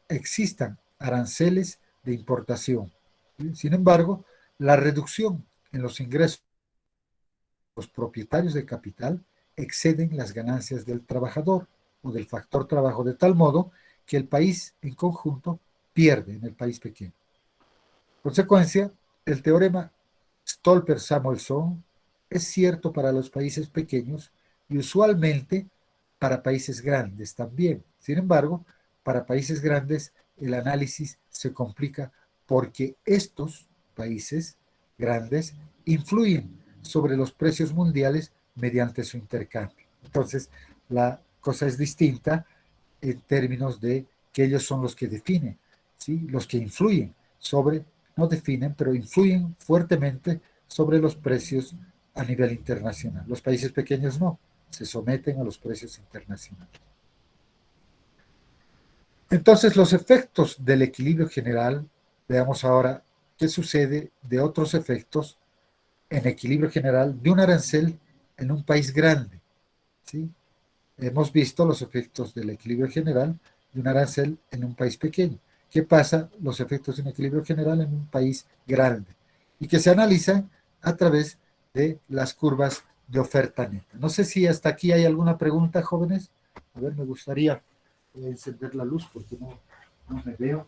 existan aranceles de importación. ¿Sí? Sin embargo, la reducción en los ingresos de los propietarios de capital exceden las ganancias del trabajador o del factor trabajo, de tal modo que el país en conjunto pierde en el país pequeño. Consecuencia, el teorema Stolper-Samuelson es cierto para los países pequeños y usualmente para países grandes también. Sin embargo, para países grandes el análisis se complica porque estos países grandes influyen sobre los precios mundiales mediante su intercambio. Entonces, la cosa es distinta en términos de que ellos son los que definen, ¿sí?, los que influyen sobre, no definen, pero influyen fuertemente sobre los precios a nivel internacional. Los países pequeños no, se someten a los precios internacionales. Entonces, los efectos del equilibrio general, veamos ahora qué sucede de otros efectos en equilibrio general de un arancel en un país grande, ¿sí? Hemos visto los efectos del equilibrio general de un arancel en un país pequeño. ¿Qué pasa los efectos de un equilibrio general en un país grande? Y que se analizan a través de las curvas de oferta neta. No sé si hasta aquí hay alguna pregunta, jóvenes. A ver, me gustaría encender la luz porque no me veo.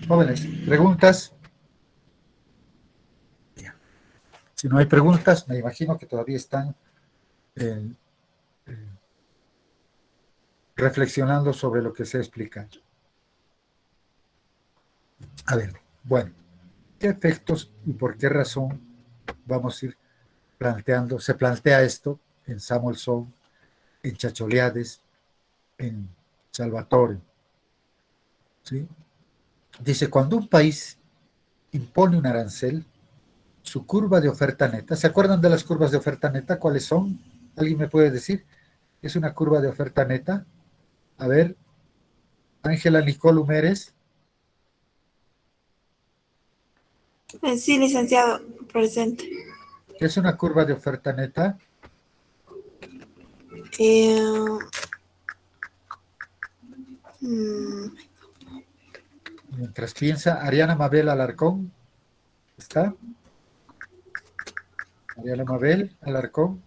Jóvenes, ¿preguntas? Si no hay preguntas, me imagino que todavía están reflexionando sobre lo que se ha explicado. A ver, bueno, ¿qué efectos y por qué razón vamos a ir planteando? Se plantea esto en Samuelson, en Chacholiades, en Salvatore, ¿sí? Dice, cuando un país impone un arancel, su curva de oferta neta, ¿se acuerdan de las curvas de oferta neta? ¿Cuáles son? ¿Alguien me puede decir? ¿Es una curva de oferta neta? A ver, Ángela Nicole Humérez. Sí, licenciado, presente. ¿Qué es una curva de oferta neta? Mientras piensa, Ariana Mabel Alarcón. ¿Está? Ariana Mabel Alarcón.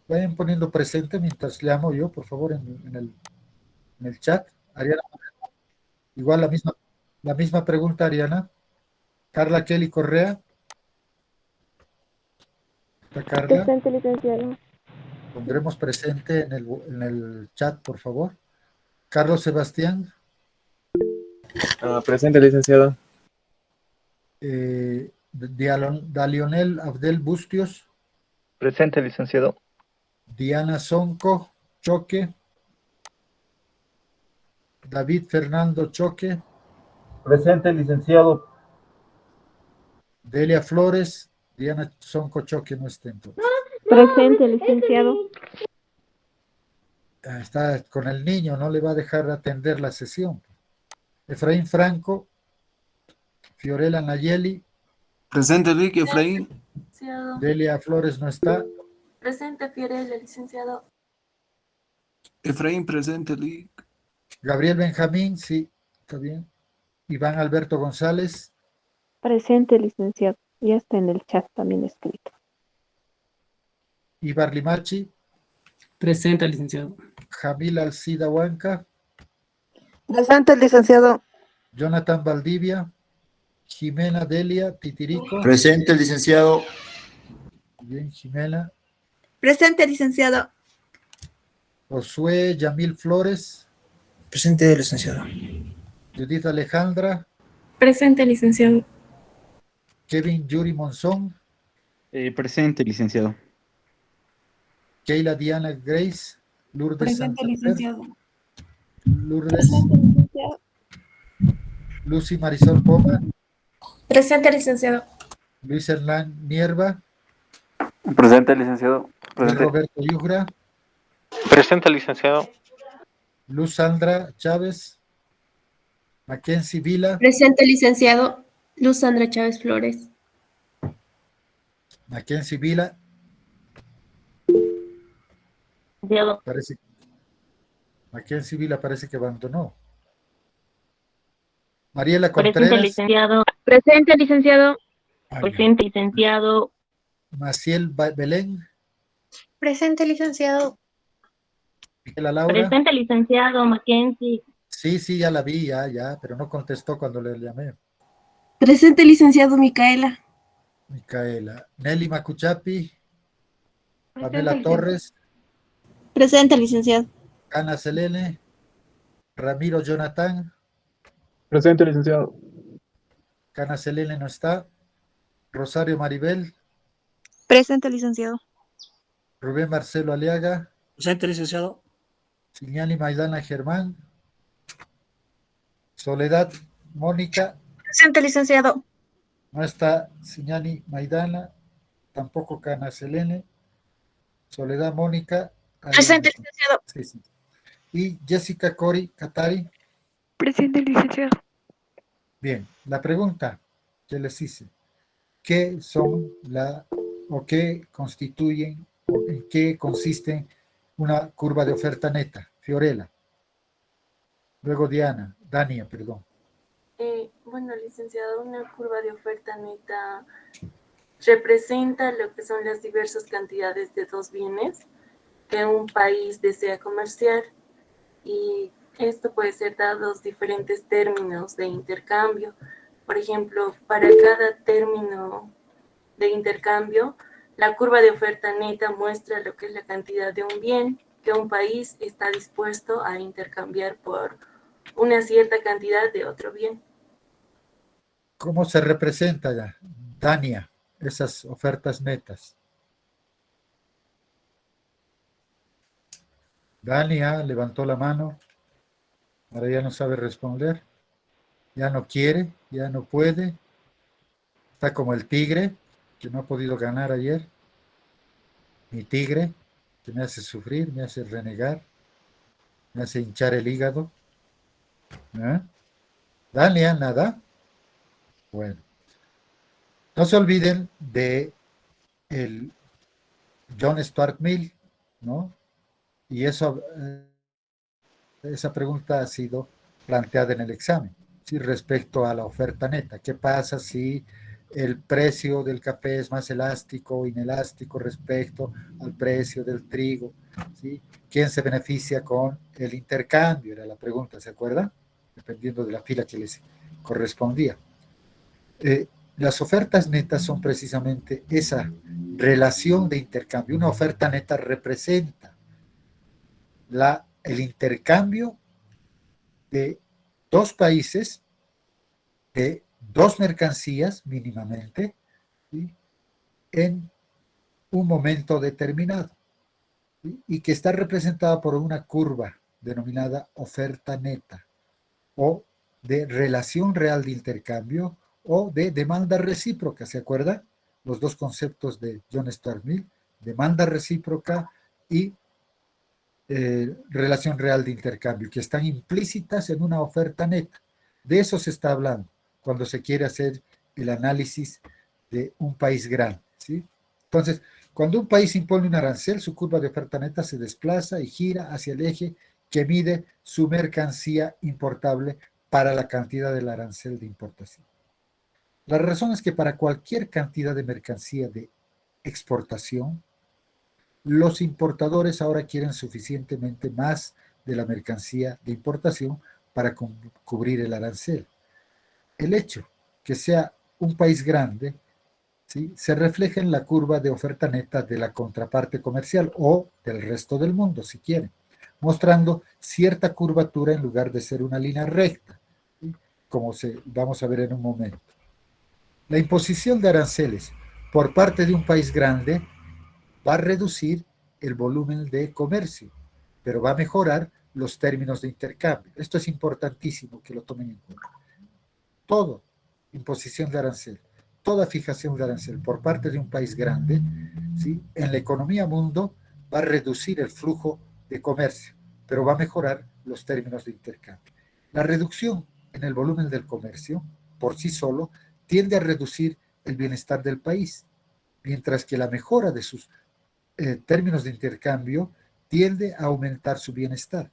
Vayan poniendo presente mientras llamo yo, por favor, en el chat. Ariana, igual la misma pregunta, Ariana. Carla Kelly Correa. ¿Está Carla? Presente, licenciado. Pondremos presente en el chat, por favor. Carlos Sebastián. Presente, licenciado. Dalionel Abdel Bustios. Presente, licenciado. Diana Sonco Choque. David Fernando Choque. Presente, licenciado. Delia Flores. Diana Sonco Choque no está entonces. Presente, licenciado. Está con el niño, no le va a dejar atender la sesión. Efraín Franco. Fiorella Nayeli. Presente, Enrique Efraín. Delia Flores no está. Presente, Fiorella, licenciado. Efraín, presente, Lic. Gabriel Benjamín, sí, está bien. Iván Alberto González. Presente, licenciado. Ya está en el chat también escrito. Ibar Limachi. Presente, licenciado. Jamil Alcida Huanca. Presente, licenciado. Jonathan Valdivia. Jimena Delia Titirico. Presente, licenciado. Bien, Jimena. Presente, licenciado. Josué Yamil Flores, Presente, licenciado. Judith Alejandra, Presente, licenciado. Kevin Yuri Monzón, Presente, licenciado. Keila Diana Grace, Lourdes Presente, Santander, licenciado. Lourdes, Presente, licenciado. Lucy Marisol Poma, Presente, licenciado. Luis Hernán Nierva, Presente, licenciado. Presente. Roberto Yujra, Presente, licenciado. Luz Sandra Chávez, Mackenzie Vila, Presente, licenciado. Luz Sandra Chávez Flores. Mackenzie Vila, parece, Mackenzie Vila parece que abandonó. Mariela Contreras, licenciado. Presente, licenciado. Presente, licenciado. Maciel Belén, Presente, licenciado. Miguel Laura. Presente, licenciado. Mackenzie. Sí, ya la vi, ya, pero no contestó cuando le llamé. Presente, licenciado Micaela. Micaela. Nelly Macuchapi, Presente, Pamela licenciado. Torres, Presente, licenciado. Ana Selene, Ramiro Jonathan, Presente, licenciado. Ana Selene no está, Rosario Maribel, Presente, licenciado. Rubén Marcelo Aliaga, Presente, licenciado. Signani Maidana Germán, Soledad Mónica, Presente, licenciado. no está Signani Maidana, tampoco Cana Selene, Soledad Mónica, Presente, licenciado. sí. Y Jessica Cori Catari. Presente, licenciado. Bien, la pregunta que les hice, ¿qué son o qué constituyen o en qué consiste una curva de oferta neta? Fiorella. Luego Dania, perdón. Bueno, licenciado, una curva de oferta neta representa lo que son las diversas cantidades de dos bienes que un país desea comerciar, y esto puede ser dados diferentes términos de intercambio. Por ejemplo, para cada término de intercambio, la curva de oferta neta muestra lo que es la cantidad de un bien que un país está dispuesto a intercambiar por una cierta cantidad de otro bien. ¿Cómo se representa, Dania, esas ofertas netas? Dania levantó la mano, ahora ya no sabe responder, ya no quiere, ya no puede, está como el tigre que no ha podido ganar ayer, mi tigre que me hace sufrir, me hace renegar, me hace hinchar el hígado. Dania, nada. Bueno, no se olviden de el John Stuart Mill, ¿no? Y esa pregunta ha sido planteada en el examen, ¿sí? Respecto a la oferta neta. ¿Qué pasa si el precio del café es más elástico o inelástico respecto al precio del trigo? ¿Sí? ¿Quién se beneficia con el intercambio? Era la pregunta, ¿se acuerdan? Dependiendo de la fila que les correspondía. Las ofertas netas son precisamente esa relación de intercambio. Una oferta neta representa el intercambio de dos países, de dos mercancías mínimamente, ¿sí? En un momento determinado, ¿sí? Y que está representada por una curva denominada oferta neta, o de relación real de intercambio, o de demanda recíproca. ¿Se acuerdan? Los dos conceptos de John Stuart Mill, demanda recíproca y relación real de intercambio, que están implícitas en una oferta neta. De eso se está hablando cuando se quiere hacer el análisis de un país grande, ¿sí? Entonces, cuando un país impone un arancel, su curva de oferta neta se desplaza y gira hacia el eje que mide su mercancía importable para la cantidad del arancel de importación. La razón es que para cualquier cantidad de mercancía de exportación, los importadores ahora quieren suficientemente más de la mercancía de importación para cubrir el arancel. El hecho que sea un país grande ¿sí?, se refleja en la curva de oferta neta de la contraparte comercial o del resto del mundo, si quieren, mostrando cierta curvatura en lugar de ser una línea recta, ¿sí?, como vamos a ver en un momento. La imposición de aranceles por parte de un país grande va a reducir el volumen de comercio, pero va a mejorar los términos de intercambio. Esto es importantísimo que lo tomen en cuenta. Todo imposición de arancel, toda fijación de arancel por parte de un país grande, ¿sí?, en la economía mundo va a reducir el flujo de comercio, pero va a mejorar los términos de intercambio. La reducción en el volumen del comercio, por sí solo, tiende a reducir el bienestar del país, mientras que la mejora de sus términos de intercambio tiende a aumentar su bienestar.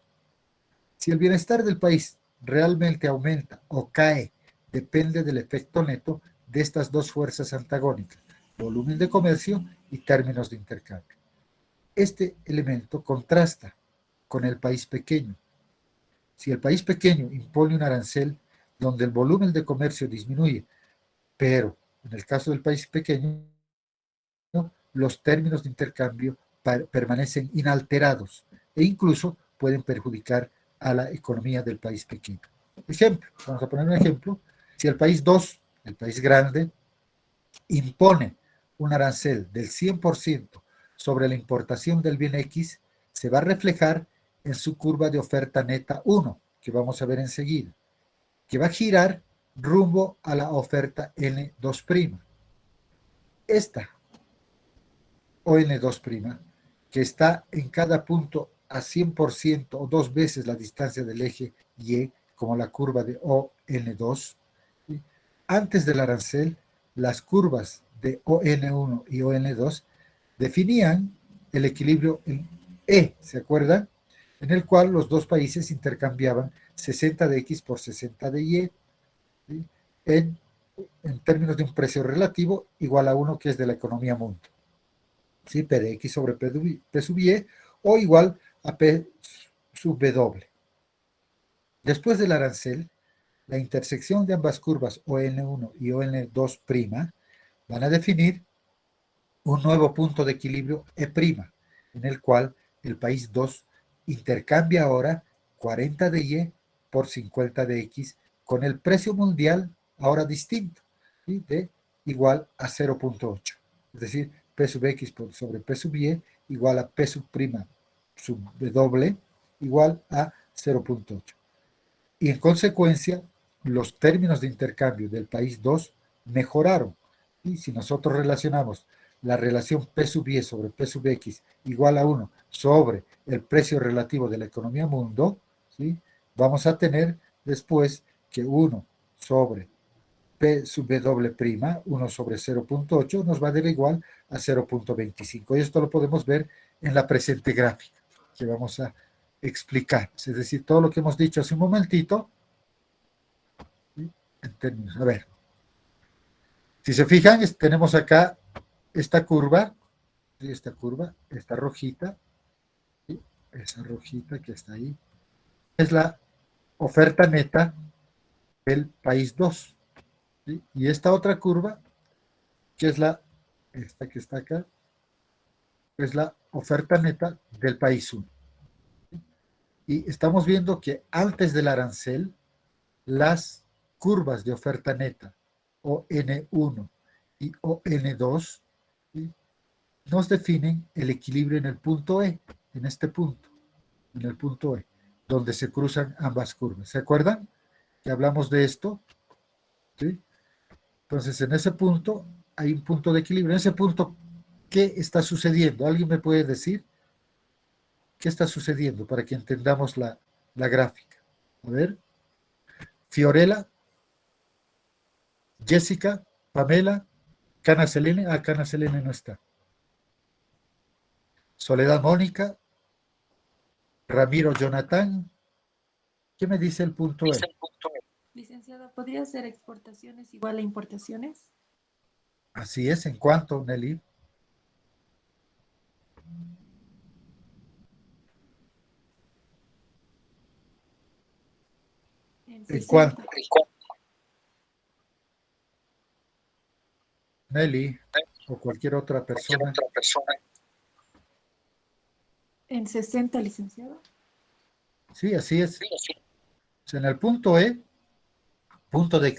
Si el bienestar del país realmente aumenta o cae, depende del efecto neto de estas dos fuerzas antagónicas, volumen de comercio y términos de intercambio. Este elemento contrasta con el país pequeño. Si el país pequeño impone un arancel donde el volumen de comercio disminuye, pero en el caso del país pequeño, los términos de intercambio permanecen inalterados e incluso pueden perjudicar a la economía del país pequeño. Ejemplo, vamos a poner un ejemplo. Si el país 2, el país grande, impone un arancel del 100% sobre la importación del bien X, se va a reflejar en su curva de oferta neta 1, que vamos a ver enseguida, que va a girar rumbo a la oferta N2'. Esta ON2', que está en cada punto a 100% o 2 veces la distancia del eje Y, como la curva de ON2. ¿Sí? Antes del arancel, las curvas de ON1 y ON2 definían el equilibrio en E, ¿se acuerdan? En el cual los dos países intercambiaban 60 de X por 60 de Y, ¿sí?, en términos de un precio relativo igual a 1, que es de la economía mundo. ¿Sí? P de X sobre P sub Y, o igual a P sub W. Después del arancel, la intersección de ambas curvas ON1 y ON2' van a definir un nuevo punto de equilibrio E', en el cual el país 2 intercambia ahora 40 de Y por 50 de X con el precio mundial ahora distinto, ¿sí?, de igual a 0.8. Es decir, P sub X sobre P sub Y igual a P sub' sub W igual a 0.8. Y en consecuencia, los términos de intercambio del país 2 mejoraron. Y si nosotros relacionamos la relación P sub Y sobre P sub X igual a 1 sobre el precio relativo de la economía mundo, ¿sí?, vamos a tener después que 1 sobre P sub W', 1 sobre 0.8, nos va a dar igual a 0.25. Y esto lo podemos ver en la presente gráfica que vamos a explicar. Es decir, todo lo que hemos dicho hace un momentito, ¿sí?, en términos. A ver, si se fijan, tenemos acá esta curva, ¿sí?, esta rojita, ¿sí?, esa rojita que está ahí, es la oferta neta del país 2. ¿Sí? Y esta otra curva, que es esta que está acá, es la oferta neta del país 1. Y estamos viendo que antes del arancel, las curvas de oferta neta, ON1 y ON2, ¿sí?, nos definen el equilibrio en el punto E, en este punto, en el punto E, donde se cruzan ambas curvas. ¿Se acuerdan que hablamos de esto? ¿Sí? Entonces, en ese punto hay un punto de equilibrio. En ese punto, ¿qué está sucediendo? ¿Alguien me puede decir qué está sucediendo para que entendamos la gráfica? A ver. Fiorella, Jessica, Pamela, Cana Selene. Ah, Cana Selene no está. Soledad Mónica, Ramiro Jonathan. ¿Qué me dice el punto E? Licenciado, ¿podría ser exportaciones igual a importaciones? Así es. ¿En cuánto, Nelly? ¿En cuánto? Nelly o cualquier otra persona. En 60, licenciado. Sí, así es. O sea, en el punto E, punto de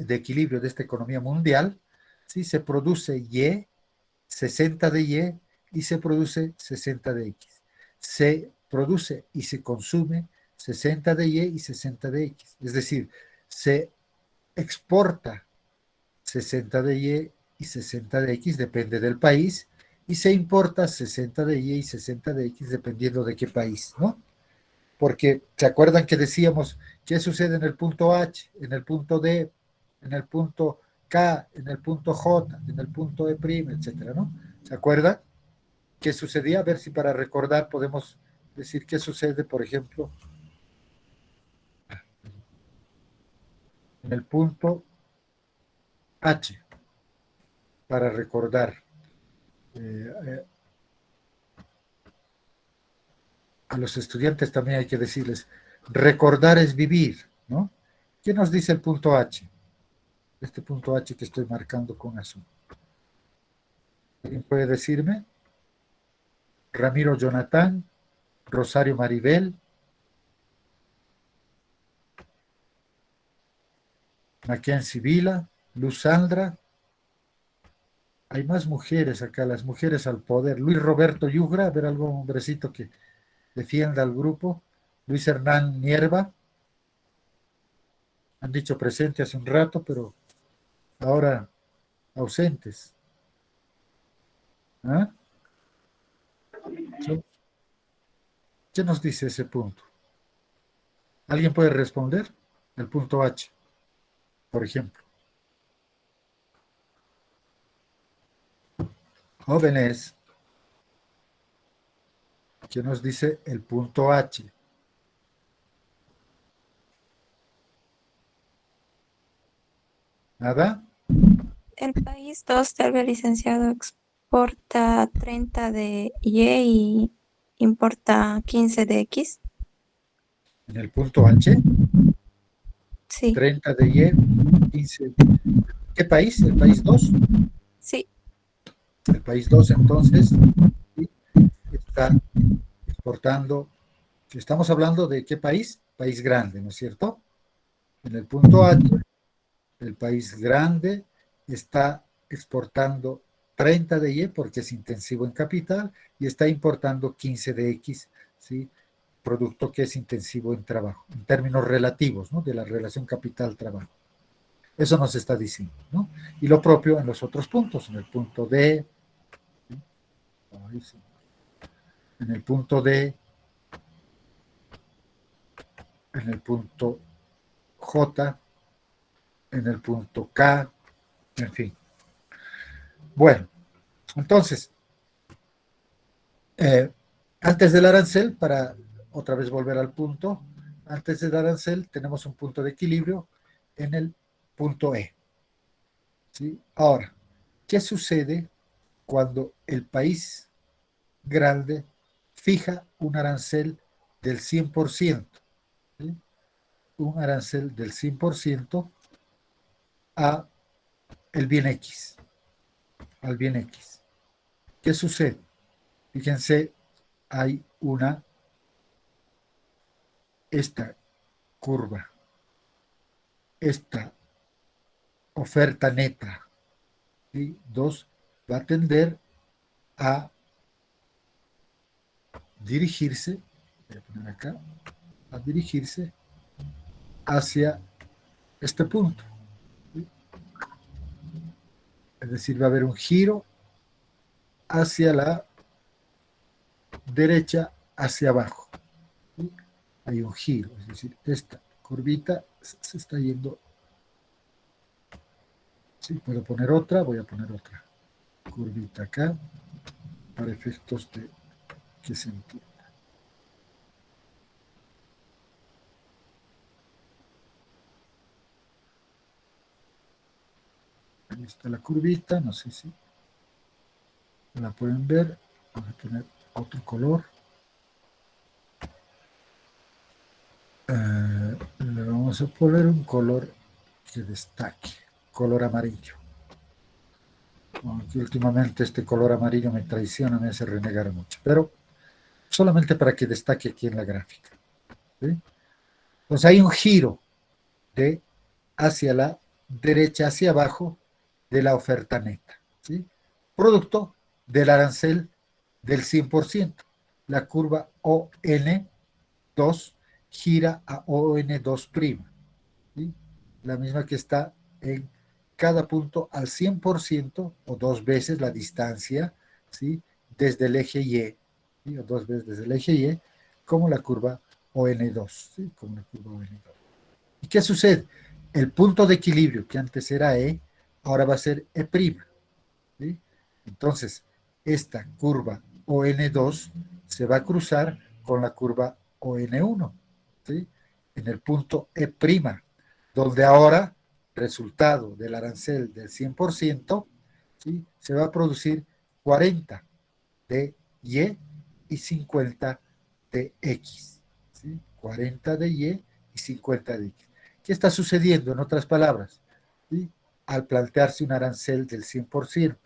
equilibrio de esta economía mundial, ¿sí? Se produce Y, 60 de Y, y se produce 60 de X. Se produce y se consume 60 de Y y 60 de X. Es decir, se exporta 60 de Y y 60 de X, depende del país, y se importa 60 de Y y 60 de X dependiendo de qué país, ¿no? Porque, ¿se acuerdan que decíamos qué sucede en el punto H, en el punto D, en el punto K, en el punto J, en el punto E', etcétera, ¿no? ¿Se acuerdan qué sucedía? A ver si para recordar podemos decir qué sucede, por ejemplo, en el punto H, para recordar. A los estudiantes también hay que decirles, recordar es vivir, ¿no? ¿Qué nos dice el punto H? Este punto H que estoy marcando con azul. ¿Alguien puede decirme? Ramiro Jonathan, Rosario Maribel, Mackenzie Vila, Luz Sandra. Hay más mujeres acá, las mujeres al poder. Luis Roberto Yugra, a ver algún hombrecito que defienda al grupo. Luis Hernán Nierva. Han dicho presente hace un rato, pero ahora ausentes. ¿Ah? ¿Qué nos dice ese punto? ¿Alguien puede responder? El punto H, por ejemplo. Jóvenes, ¿qué nos dice el punto H? ¿Nada? El país 2 tal vez, licenciado, exporta 30 de Y y importa 15 de X. En el punto H, Sí. 30 de Y, 15. ¿Qué país? ¿El país 2? Sí. El país 2, entonces, está exportando. Estamos hablando de qué país? País grande, ¿no es cierto? En el punto H, el país grande está exportando 30 de Y porque es intensivo en capital y está importando 15 de X, ¿sí? Producto que es intensivo en trabajo, en términos relativos, ¿no? De la relación capital-trabajo. Eso nos está diciendo, ¿no? Y lo propio en los otros puntos, en el punto D, en el punto D, en el punto J, en el punto K, en fin. Bueno, entonces, antes del arancel, para otra vez volver al punto, antes del arancel tenemos un punto de equilibrio en el punto E. ¿Sí? Ahora, ¿qué sucede cuando el país grande fija un arancel del 100%? ¿Sí? Un arancel del 100% a el bien X, al bien X. ¿Qué sucede? Fíjense, hay esta curva, esta oferta neta, ¿sí? 2 va a tender a dirigirse, voy a poner acá, a dirigirse hacia este punto. ¿Sí? Es decir, va a haber un giro hacia la derecha, hacia abajo. ¿Sí? Hay un giro, es decir, esta curvita se está yendo. Sí, puedo poner otra, voy a poner otra curvita acá para efectos de que se entienda. Ahí está la curvita, no sé si la pueden ver. Vamos a poner otro color. Le vamos a poner un color que destaque, color amarillo. Aunque últimamente este color amarillo me traiciona, me hace renegar mucho, pero solamente para que destaque aquí en la gráfica. ¿Sí? Entonces hay un giro de hacia la derecha, hacia abajo de la oferta neta, ¿sí? Producto del arancel del 100%. La curva ON2 gira a ON2', ¿sí? La misma que está en cada punto al 100% o dos veces la distancia, ¿sí? Desde el eje Y, ¿sí? O dos veces desde el eje Y, como la curva ON2, ¿sí? Como la curva ON2. ¿Y qué sucede? El punto de equilibrio que antes era E, ahora va a ser E', ¿sí? Entonces, esta curva ON2 se va a cruzar con la curva ON1, ¿sí? En el punto E', donde ahora, resultado del arancel del 100%, ¿sí? Se va a producir 40 de Y y 50 de X, ¿sí? 40 de Y y 50 de X. ¿Qué está sucediendo, en otras palabras? ¿Sí? Al plantearse un arancel del 100%,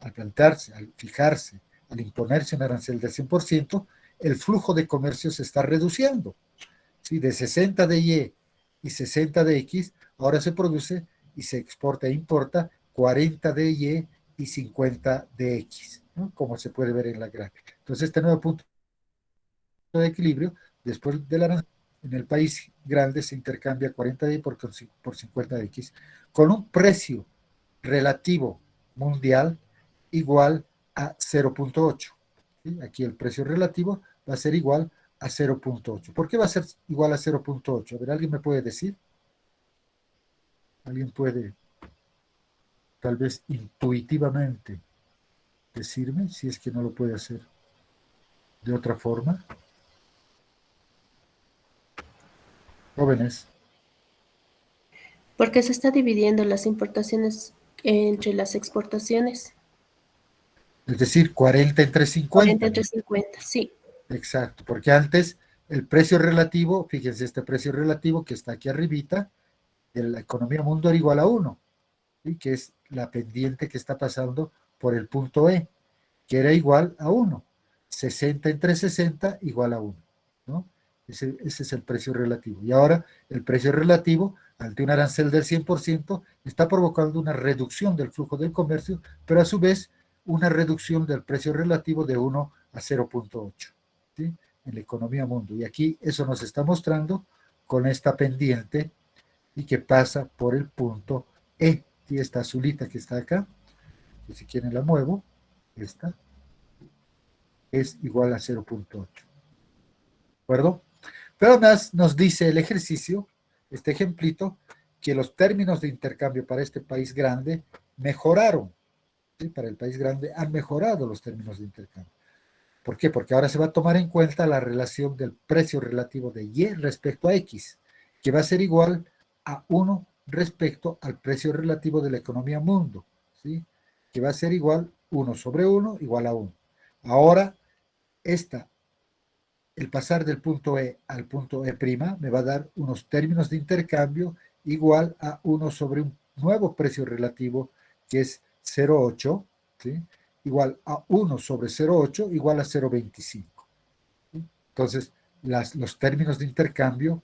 al plantearse, al fijarse, al imponerse un arancel del 100%, el flujo de comercio se está reduciendo. ¿Sí? De 60 de Y y 60 de X, ahora se produce y se exporta e importa 40 de Y y 50 de X, ¿no? Como se puede ver en la gráfica. Entonces, este nuevo punto de equilibrio, después del arancel, en el país grande se intercambia 40 de Y por 50 de X, con un precio relativo mundial igual a 0.8. ¿Sí? Aquí el precio relativo va a ser igual a 0.8. ¿Por qué va a ser igual a 0.8? A ver, ¿alguien me puede decir? ¿Alguien puede, tal vez intuitivamente, decirme si es que no lo puede hacer de otra forma? Jóvenes. Porque se está dividiendo las importaciones entre las exportaciones. Es decir, 40 entre 50. 40 entre 50, sí. Exacto, porque antes el precio relativo, fíjense, este precio relativo que está aquí arribita, de la economía mundo era igual a 1, ¿sí? Que es la pendiente que está pasando por el punto E, que era igual a 1. 60 entre 60 igual a 1, ¿no? Ese es el precio relativo. Y ahora el precio relativo, ante un arancel del 100%, está provocando una reducción del flujo del comercio, pero a su vez una reducción del precio relativo de 1 a 0.8, ¿sí? En la economía mundo. Y aquí eso nos está mostrando con esta pendiente y que pasa por el punto E. Y esta azulita que está acá, que si quieren la muevo, esta es igual a 0.8. ¿De acuerdo? Pero además nos dice el ejercicio, este ejemplito, que los términos de intercambio para este país grande mejoraron. ¿Sí? Para el país grande han mejorado los términos de intercambio. ¿Por qué? Porque ahora se va a tomar en cuenta la relación del precio relativo de Y respecto a X, que va a ser igual a 1 respecto al precio relativo de la economía mundo, ¿sí? Que va a ser igual 1 sobre 1 igual a 1. Ahora, el pasar del punto E al punto E' me va a dar unos términos de intercambio igual a 1 sobre un nuevo precio relativo que es 0,8, ¿sí? Igual a 1 sobre 0,8 igual a 0,25. ¿Sí? Entonces, los términos de intercambio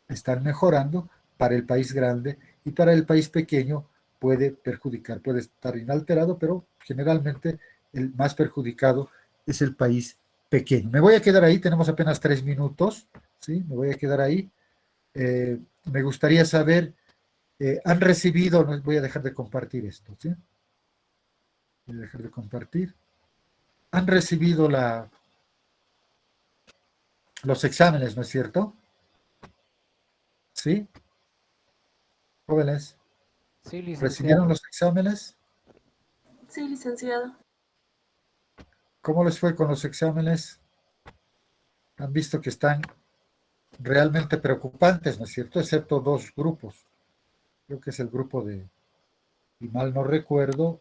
están mejorando para el país grande y para el país pequeño puede perjudicar, puede estar inalterado, pero generalmente el más perjudicado es el país pequeño. Me voy a quedar ahí, tenemos apenas 3 minutos, ¿sí? Me voy a quedar ahí. Me gustaría saber, ¿han recibido? No, voy a dejar de compartir esto, ¿sí? Voy a dejar de compartir. ¿Han recibido los exámenes, no es cierto? ¿Sí? Jóvenes. Sí, licenciado. ¿Recibieron los exámenes? Sí, licenciado. ¿Cómo les fue con los exámenes? Han visto que están realmente preocupantes, ¿no es cierto? Excepto 2 grupos. Creo que es el grupo de, si mal no recuerdo,